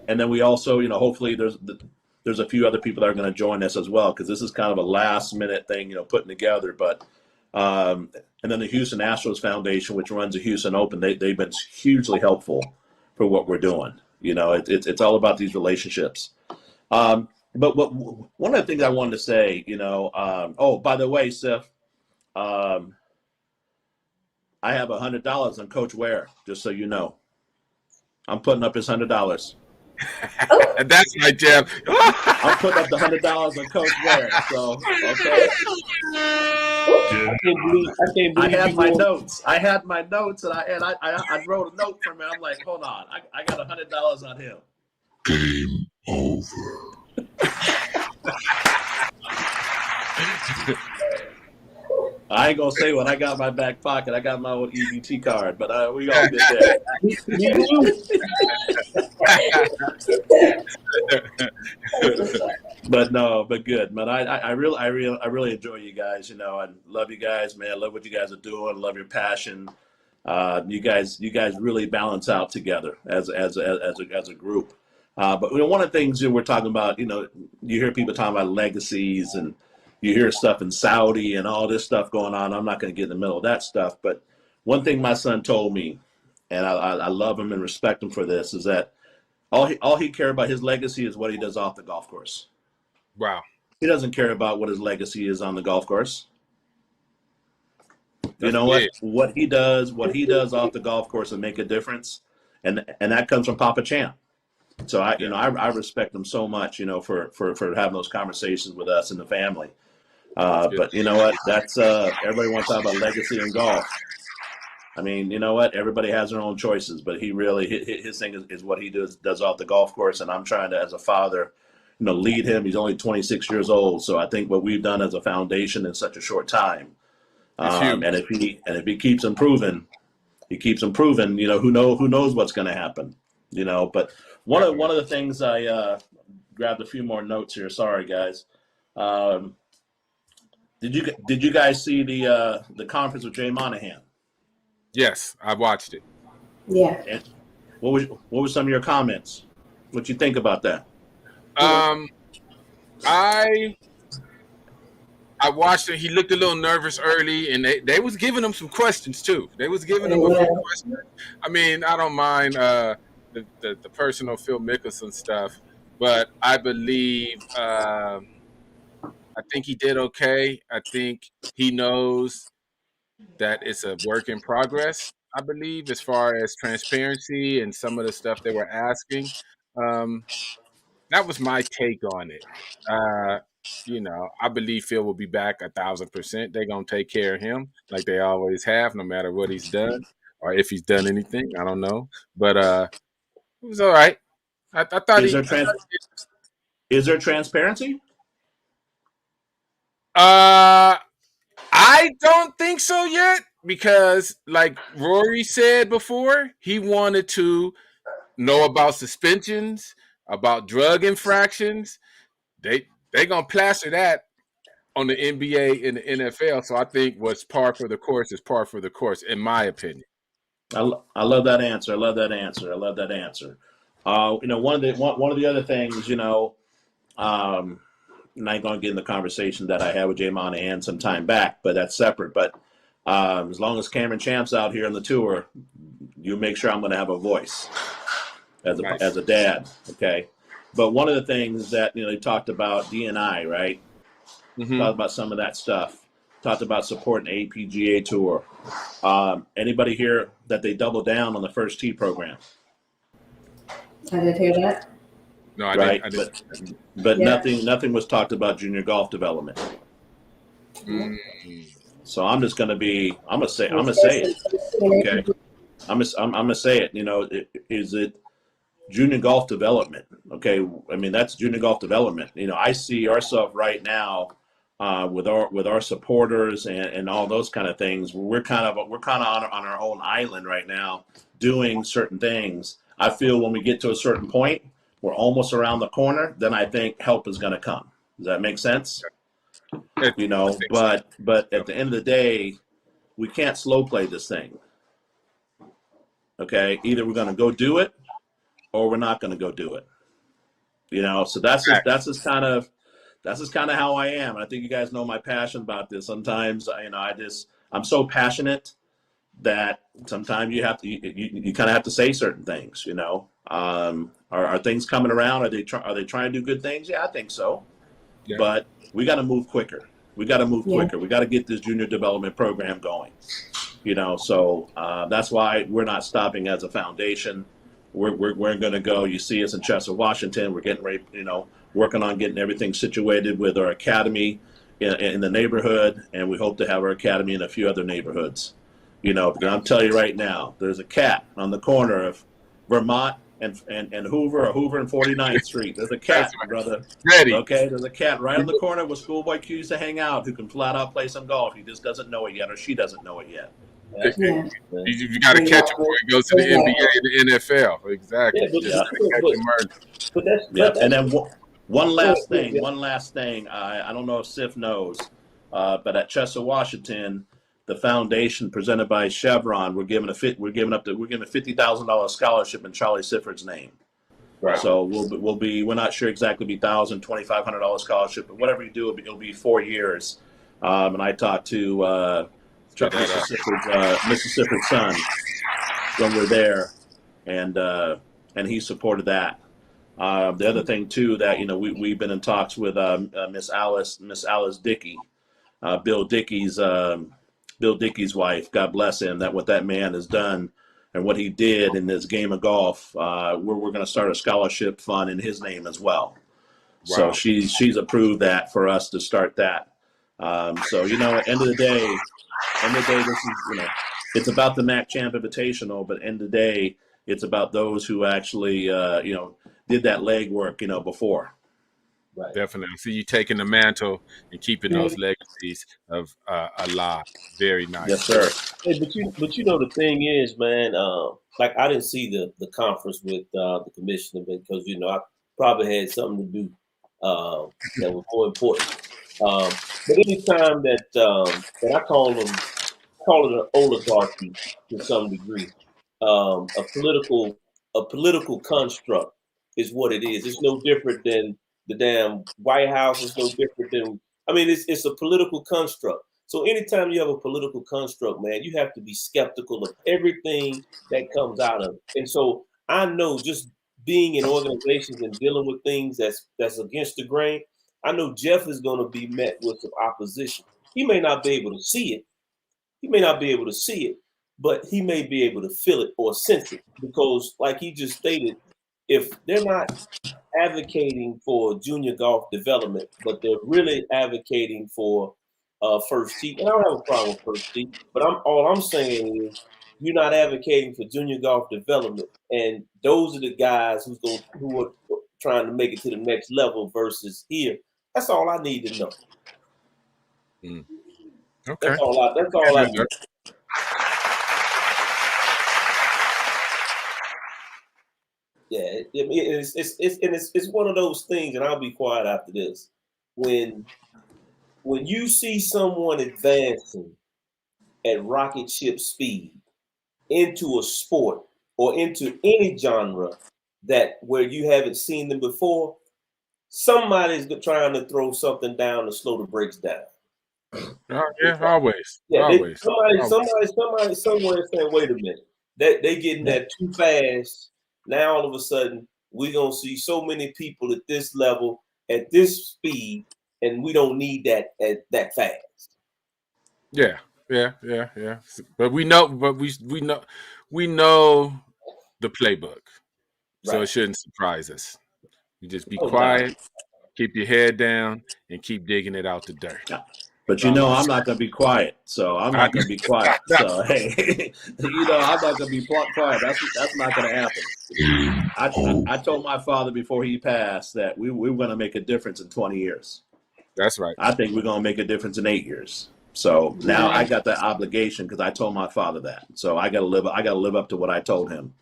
And then we also, hopefully there's a few other people that are going to join us as well, because this is kind of a last minute thing, putting together. But and then the Houston Astros Foundation, which runs the Houston Open, they've been hugely helpful for what we're doing. It's all about these relationships. But one of the things I wanted to say, by the way, Sif, I have $100 on Coach Ware, just so you know. I'm putting up his $100. That's my jam. I'm putting up the $100 on Coach Ware. So, okay. I had my notes. I had my notes, and I wrote a note from him. I'm like, hold on, I got $100 on him. Game over. I ain't gonna say what I got in my back pocket. I got my old EBT card, but we all get that. But good, man. I really enjoy you guys. I love you guys, man. I love what you guys are doing. Love your passion. You guys really balance out together as a group. But one of the things we're talking about, you hear people talking about legacies, and you hear stuff in Saudi and all this stuff going on. I'm not going to get in the middle of that stuff. But one thing my son told me, and I love him and respect him for this, is that all he cares about his legacy is what he does off the golf course. Wow. He doesn't care about what his legacy is on the golf course. That's you know big. what he does off the golf course will make a difference, and that comes from Papa Champ. So I respect him so much, for having those conversations with us and the family. But you know what? That's everybody wants to talk about legacy in golf. I mean, you know what? Everybody has their own choices, but he really his thing is what he does off the golf course, and I'm trying to, as a father, lead him. He's only 26 years old, so I think what we've done as a foundation in such a short time, and if he keeps improving, who knows what's going to happen, But one of the things I grabbed a few more notes here. Sorry, guys. Did you guys see the conference with Jay Monahan? Yes, I watched it. Yeah. And what were some of your comments? What you think about that? I watched it. He looked a little nervous early, and they was giving him some questions too. They was giving him a few questions. I mean, I don't mind the personal Phil Mickelson stuff, but I believe I think he did okay. I think he knows that it's a work in progress. I believe as far as transparency and some of the stuff they were asking. That was my take on it. Uh, I believe Phil will be back 1,000%. They're gonna take care of him like they always have, no matter what he's done or if he's done anything. I don't know, but it was all right. I thought Is there transparency? I don't think so yet because, like Rory said before, he wanted to know about suspensions, about drug infractions. They gonna plaster that on the NBA and the NFL. So I think what's par for the course is par for the course, in my opinion. I love that answer. I love that answer. One of the other things, I'm not going to get in the conversation that I had with Jay Monahan some time back, but that's separate. But as long as Cameron Champ's out here on the tour, you make sure I'm going to have a voice as a dad, okay? But one of the things that they talked about DNI, right? Mm-hmm. Talked about some of that stuff. Talked about supporting the APGA tour. Anybody here that they doubled down on the First Tee program? I did hear that. No, I right, didn't. But nothing was talked about junior golf development. Mm-hmm. So I'm just gonna say it. Okay, I'm gonna say it. Is it junior golf development? Okay, I mean that's junior golf development. I see ourselves right now with our supporters and all those kind of things. We're kind of on our own island right now, doing certain things. I feel when we get to a certain point, we're almost around the corner. Then I think help is going to come. Does that make sense? But at the end of the day, we can't slow play this thing. Okay, either we're going to go do it, or we're not going to go do it. So that's just kind of how I am. I think you guys know my passion about this. Sometimes, I'm so passionate that sometimes you kind of have to say certain things. Are things coming around? Are they trying to do good things? Yeah, I think so. Yeah. But we got to move quicker. We got to get this junior development program going. So that's why we're not stopping as a foundation. We're going to go. You see us in Chester, Washington. We're getting ready, working on getting everything situated with our academy in the neighborhood, and we hope to have our academy in a few other neighborhoods. Because I'm telling you right now, there's a cat on the corner of Vermont and Hoover, or Hoover and 49th Street. There's a cat, brother. Ready. Okay, there's a cat right on the corner where Schoolboy Q used to hang out, who can flat out play some golf. He just doesn't know it yet, or she doesn't know it yet. Yeah. You got to catch him before he goes to the NBA and the NFL. Exactly. And then one last thing. I don't know if Sif knows, but at Chester, Washington, the foundation presented by Chevron, we're giving a $50,000 scholarship in Charlie Sifford's name. Right. So we're not sure exactly, be $1,000, $2,500 scholarship, but whatever you do, it'll be 4 years. And I talked to Mr. Sifford's son when we're there, and he supported that. The other thing too that we've been in talks with Miss Alice Dickey, Bill Dickey's wife. God bless him. What that man has done and what he did in this game of golf. We're going to start a scholarship fund in his name as well. Wow. So she's approved that for us to start that. So at end of the day, this is it's about the Mack Champ Invitational, but end of the day, it's about those who actually did that legwork before. Right. Definitely. So you taking the mantle and keeping those legacies of alive. Very nice. Yes, sir. Hey, but the thing is, man, like I didn't see the conference with the commissioner because I probably had something to do that was more important. But any time that I call it an oligarchy to some degree, a political a political construct is what it is. It's no different than the damn White House. It's no different than, I mean, it's a political construct. So anytime you have a political construct, man, you have to be skeptical of everything that comes out of it. And so I know, just being in organizations and dealing with things that's against the grain, I know Jeff is going to be met with some opposition. He may not be able to see it. He may not be able to see it, but he may be able to feel it or sense it, because, like he just stated, if they're not advocating for junior golf development, but they're really advocating for first tee. And I don't have a problem with first tee, but all I'm saying is, you're not advocating for junior golf development, and those are the guys who are trying to make it to the next level versus here. That's all I need to know. Okay. That's all I need. Yeah, it's one of those things, and I'll be quiet after this. When you see someone advancing at rocket ship speed into a sport or into any genre where you haven't seen them before, somebody's trying to throw something down to slow the brakes down. Yeah, always. Yeah, always. somebody somewhere saying, "Wait a minute, they getting that too fast." Now all of a sudden, we're gonna see so many people at this level, at this speed, and we don't need that fast. Yeah. But we know the playbook, so it shouldn't surprise us. You just be quiet, keep your head down, and keep digging it out the dirt. But I'm not going to be quiet, so I'm not going to be quiet. So hey, I'm not going to be quiet. That's not going to happen. I told my father before he passed that we were going to make a difference in 20 years. That's right. I think we're going to make a difference in 8 years. So now I got that obligation because I told my father that. So I got to live up to what I told him.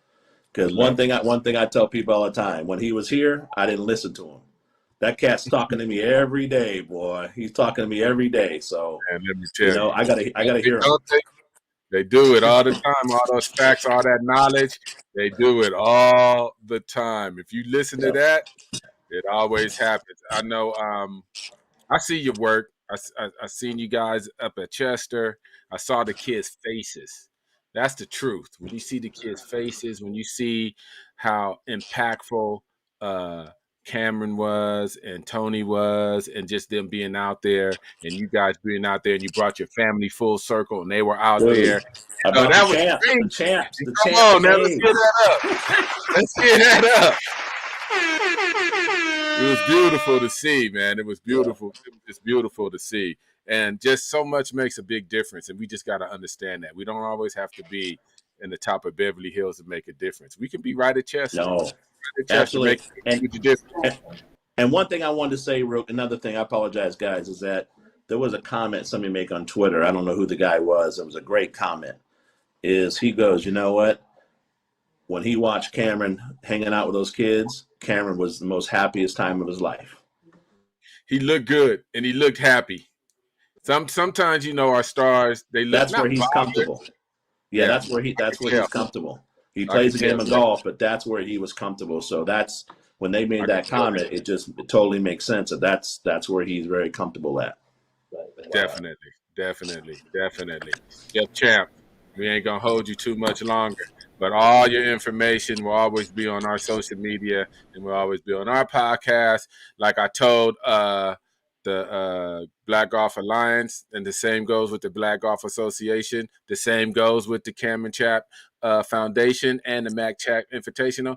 Because one thing I tell people all the time: when he was here, I didn't listen to him. That cat's talking to me every day, boy. He's talking to me every day. So, and let me tell you, I gotta hear him. They do it all the time. All those facts, all that knowledge, they do it all the time. If you listen to that, it always happens. I know. I see your work. I seen you guys up at Chester. I saw the kids' faces. That's the truth. When you see the kids' faces, when you see how impactful Cameron was and Tony was, and just them being out there, and you guys being out there, and you brought your family full circle, and they were out there. That was the champs. Come on, now let's get that up. Let's get that up. It was beautiful to see, man. It was beautiful. It was just beautiful to see. And just so much makes a big difference. And we just got to understand that. We don't always have to be in the top of Beverly Hills to make a difference. We can be right at Chester. No, absolutely. And one thing I wanted to say, another thing, I apologize, guys, is that there was a comment somebody made on Twitter. I don't know who the guy was. It was a great comment. He goes, you know what? When he watched Cameron hanging out with those kids, Cameron was the most happiest time of his life. He looked good and he looked happy. Sometimes, our stars, they look. That's where he's comfortable. Yeah, that's where he's comfortable. He plays a game of golf, but that's where he was comfortable. So that's when they made that comment. It totally makes sense that that's where he's very comfortable at. Definitely. Yep, champ. We ain't gonna hold you too much longer. But all your information will always be on our social media, and will always be on our podcast. Like I told the Black Golf Alliance, and the same goes with the Black Golf Association. The same goes with the Cameron Champ Foundation and the Mack Champ Invitational.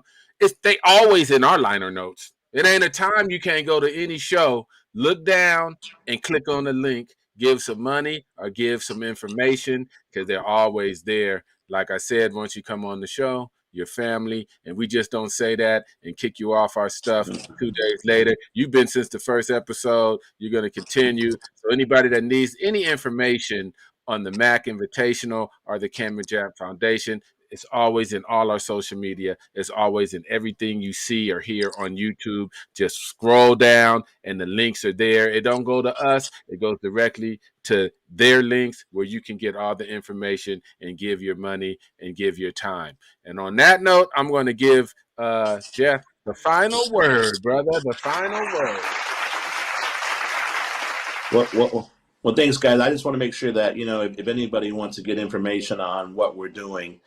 They always in our liner notes. It ain't a time you can't go to any show, look down, and click on the link, give some money or give some information, because they're always there. Like I said, once you come on the show, your family, and we just don't say that and kick you off our stuff 2 days later. You've been since the first episode. You're going to continue. So anybody that needs any information on the Mack Invitational or the Cameron Champ Foundation, It's always in all our social media. It's always in everything you see or hear on YouTube. Just scroll down and the links are there. It don't go to us. It goes directly to their links where you can get all the information and give your money and give your time. And on that note, I'm going to give Jeff the final word, brother, the final word. Well, thanks, guys. I just want to make sure that, if anybody wants to get information on what we're doing,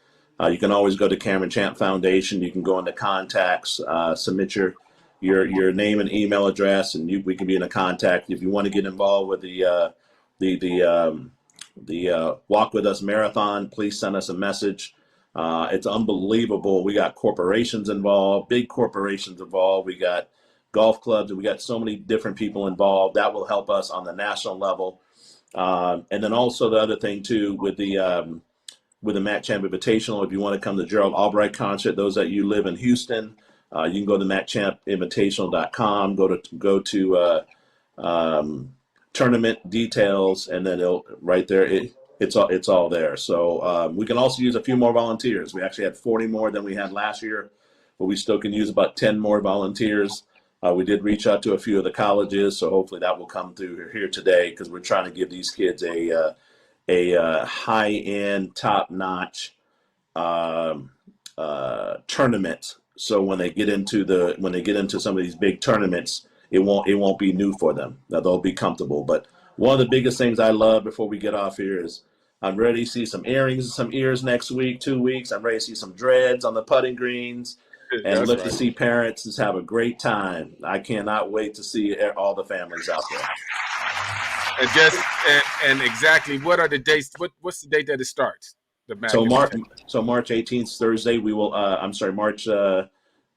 you can always go to Cameron Champ Foundation. You can go into contacts, submit your name and email address, and we can be in a contact. If you want to get involved with the Walk With Us Marathon, please send us a message. It's unbelievable. We got corporations involved, big corporations involved. We got golf clubs, and we got so many different people involved. That will help us on the national level. And then also the other thing too, with the Mack Champ Invitational, if you want to come to Gerald Albright concert, those that you live in Houston, you can go to MackChampInvitational.com, go to tournament details, and then right there it's all there. So we can also use a few more volunteers. We actually had 40 more than we had last year, but we still can use about 10 more volunteers. We did reach out to a few of the colleges, so hopefully that will come through here today, because we're trying to give these kids a high-end, top-notch tournament. So when they get into some of these big tournaments, it won't be new for them. Now, they'll be comfortable. But one of the biggest things I love before we get off here is I'm ready to see some earrings and some ears next week, 2 weeks. I'm ready to see some dreads on the putting greens. And look to see parents just have a great time. I cannot wait to see all the families out there. And exactly, what are the dates? What's the date that it starts? So March 18th, Thursday. We will. March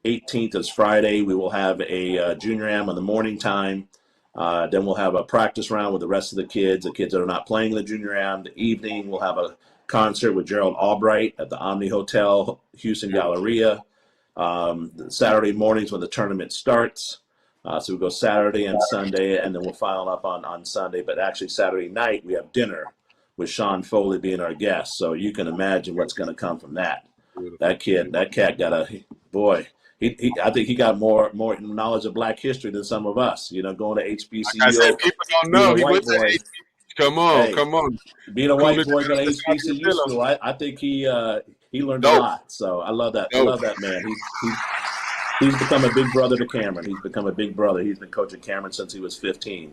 18th is Friday. We will have a junior am in the morning time. Then we'll have a practice round with the rest of the kids that are not playing the junior am. The evening we'll have a concert with Gerald Albright at the Omni Hotel, Houston Galleria. The Saturday mornings when the tournament starts. So we go Saturday and Sunday, and then we'll file up on Sunday. But actually Saturday night we have dinner with Sean Foley being our guest. So you can imagine what's going to come from that. That cat got boy. I think he got more knowledge of Black history than some of us. Going to HBCU. Like I said, people don't know he went to HBCU. Come on. Being a white boy going to HBCU school, I think he learned a lot. So I love that. I love that man. He's become a big brother to Cameron. He's become a big brother. He's been coaching Cameron since he was 15.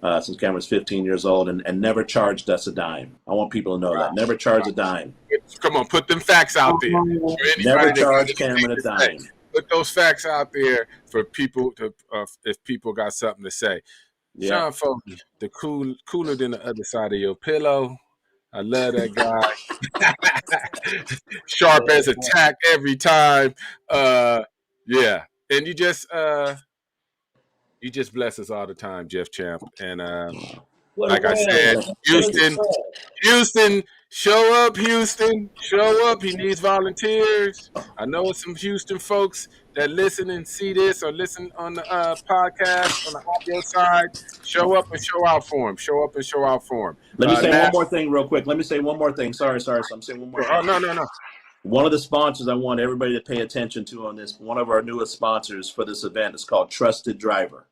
Since Cameron's 15 years old, and never charged us a dime. I want people to know that. Never charged a dime. Come on, put them facts out there. Never charged Cameron a dime. Put those facts out there for people if people got something to say. Yeah. Sean Foley, the cooler than the other side of your pillow. I love that guy. Sharp as a tack every time. Yeah. And you just bless us all the time, Jeff Champ. And like I said, Houston, show up, Houston. Show up. He needs volunteers. I know some Houston folks that listen and see this or listen on the podcast on the audio side. Show up and show out for him. Show up and show out for him. Let me say one more thing real quick. Sorry. So I'm saying one more thing. Oh, no. One of the sponsors I want everybody to pay attention to on this, one of our newest sponsors for this event is called Trusted Driver.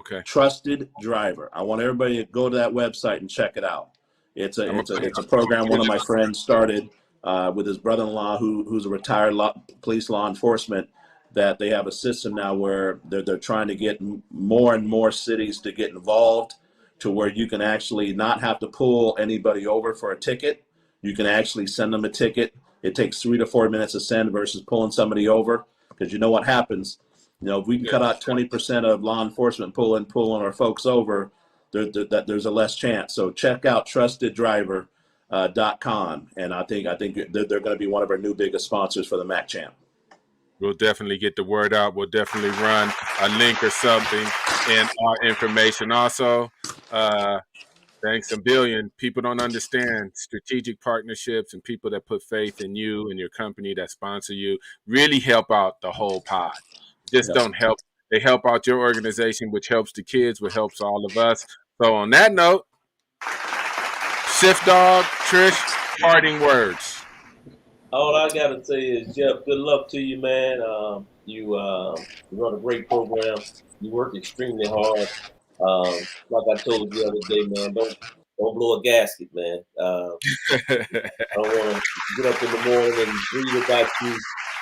Okay. Trusted Driver. I want everybody to go to that website and check it out. It's a program one of my friends started with his brother-in-law who's a retired police law enforcement, that they have a system now where they're trying to get more and more cities to get involved, to where you can actually not have to pull anybody over for a ticket. You can actually send them a ticket. It takes 3 to 4 minutes to send versus pulling somebody over, because you know what happens. If we can cut out 20% of law enforcement pulling our folks over, there's a less chance. So check out trusteddriver.com, and I think they're going to be one of our new biggest sponsors for the Mack Champ. We'll definitely get the word out. We'll definitely run a link or something in our information. Also, thanks a billion. People don't understand strategic partnerships, and people that put faith in you and your company that sponsor you really help out the whole pod. Don't help. They help out your organization, which helps the kids, which helps all of us. So on that note, Sif Dog, Trish, parting words. All I gotta say is, Jeff, good luck to you, man. You run a great program. You work extremely hard. Like I told you the other day, man, don't blow a gasket, man. I don't want to get up in the morning and read about you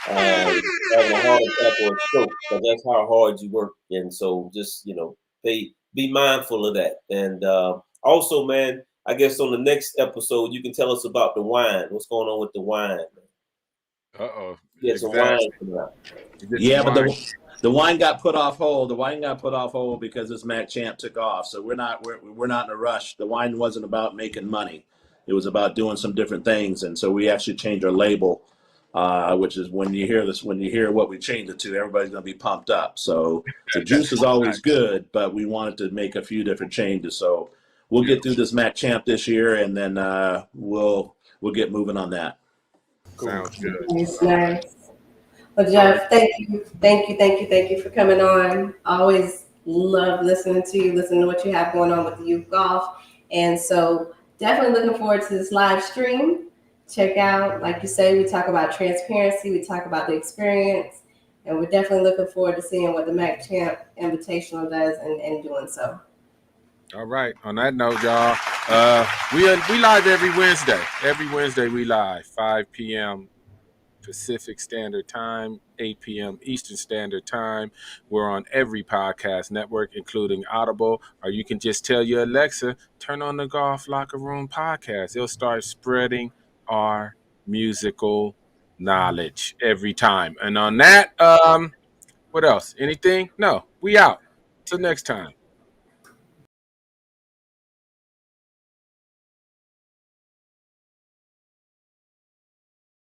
having a heart attack or a stroke, because that's how hard you work. And so, just be mindful of that. And also, man, I guess on the next episode, you can tell us about the wine. What's going on with the wine? Uh-oh. Get some wine coming out. Yeah, but the wine got put off hold. The wine got put off hold because this Mack Champ took off. So we're not in a rush. The wine wasn't about making money. It was about doing some different things. And so we actually changed our label, which is when you hear what we changed it to, everybody's going to be pumped up. So the juice is always good, but we wanted to make a few different changes. So we'll get through this Mack Champ this year, and then we'll get moving on that. Sounds good. Nice. Well, Jeff, thank you for coming on. I always love listening to you, listening to what you have going on with the youth golf. And so definitely looking forward to this live stream. Check out, like you say, we talk about transparency, we talk about the experience, and we're definitely looking forward to seeing what the Mack Champ Invitational does and doing so. All right. On that note, y'all, we live every Wednesday. Every Wednesday we live, 5 p.m. Pacific Standard Time, 8 p.m. Eastern Standard Time. We're on every podcast network, including Audible, or you can just tell your Alexa, turn on the Golf Locker Room podcast. It'll start spreading our musical knowledge every time. And on that, what else? Anything? No, we out. Till next time.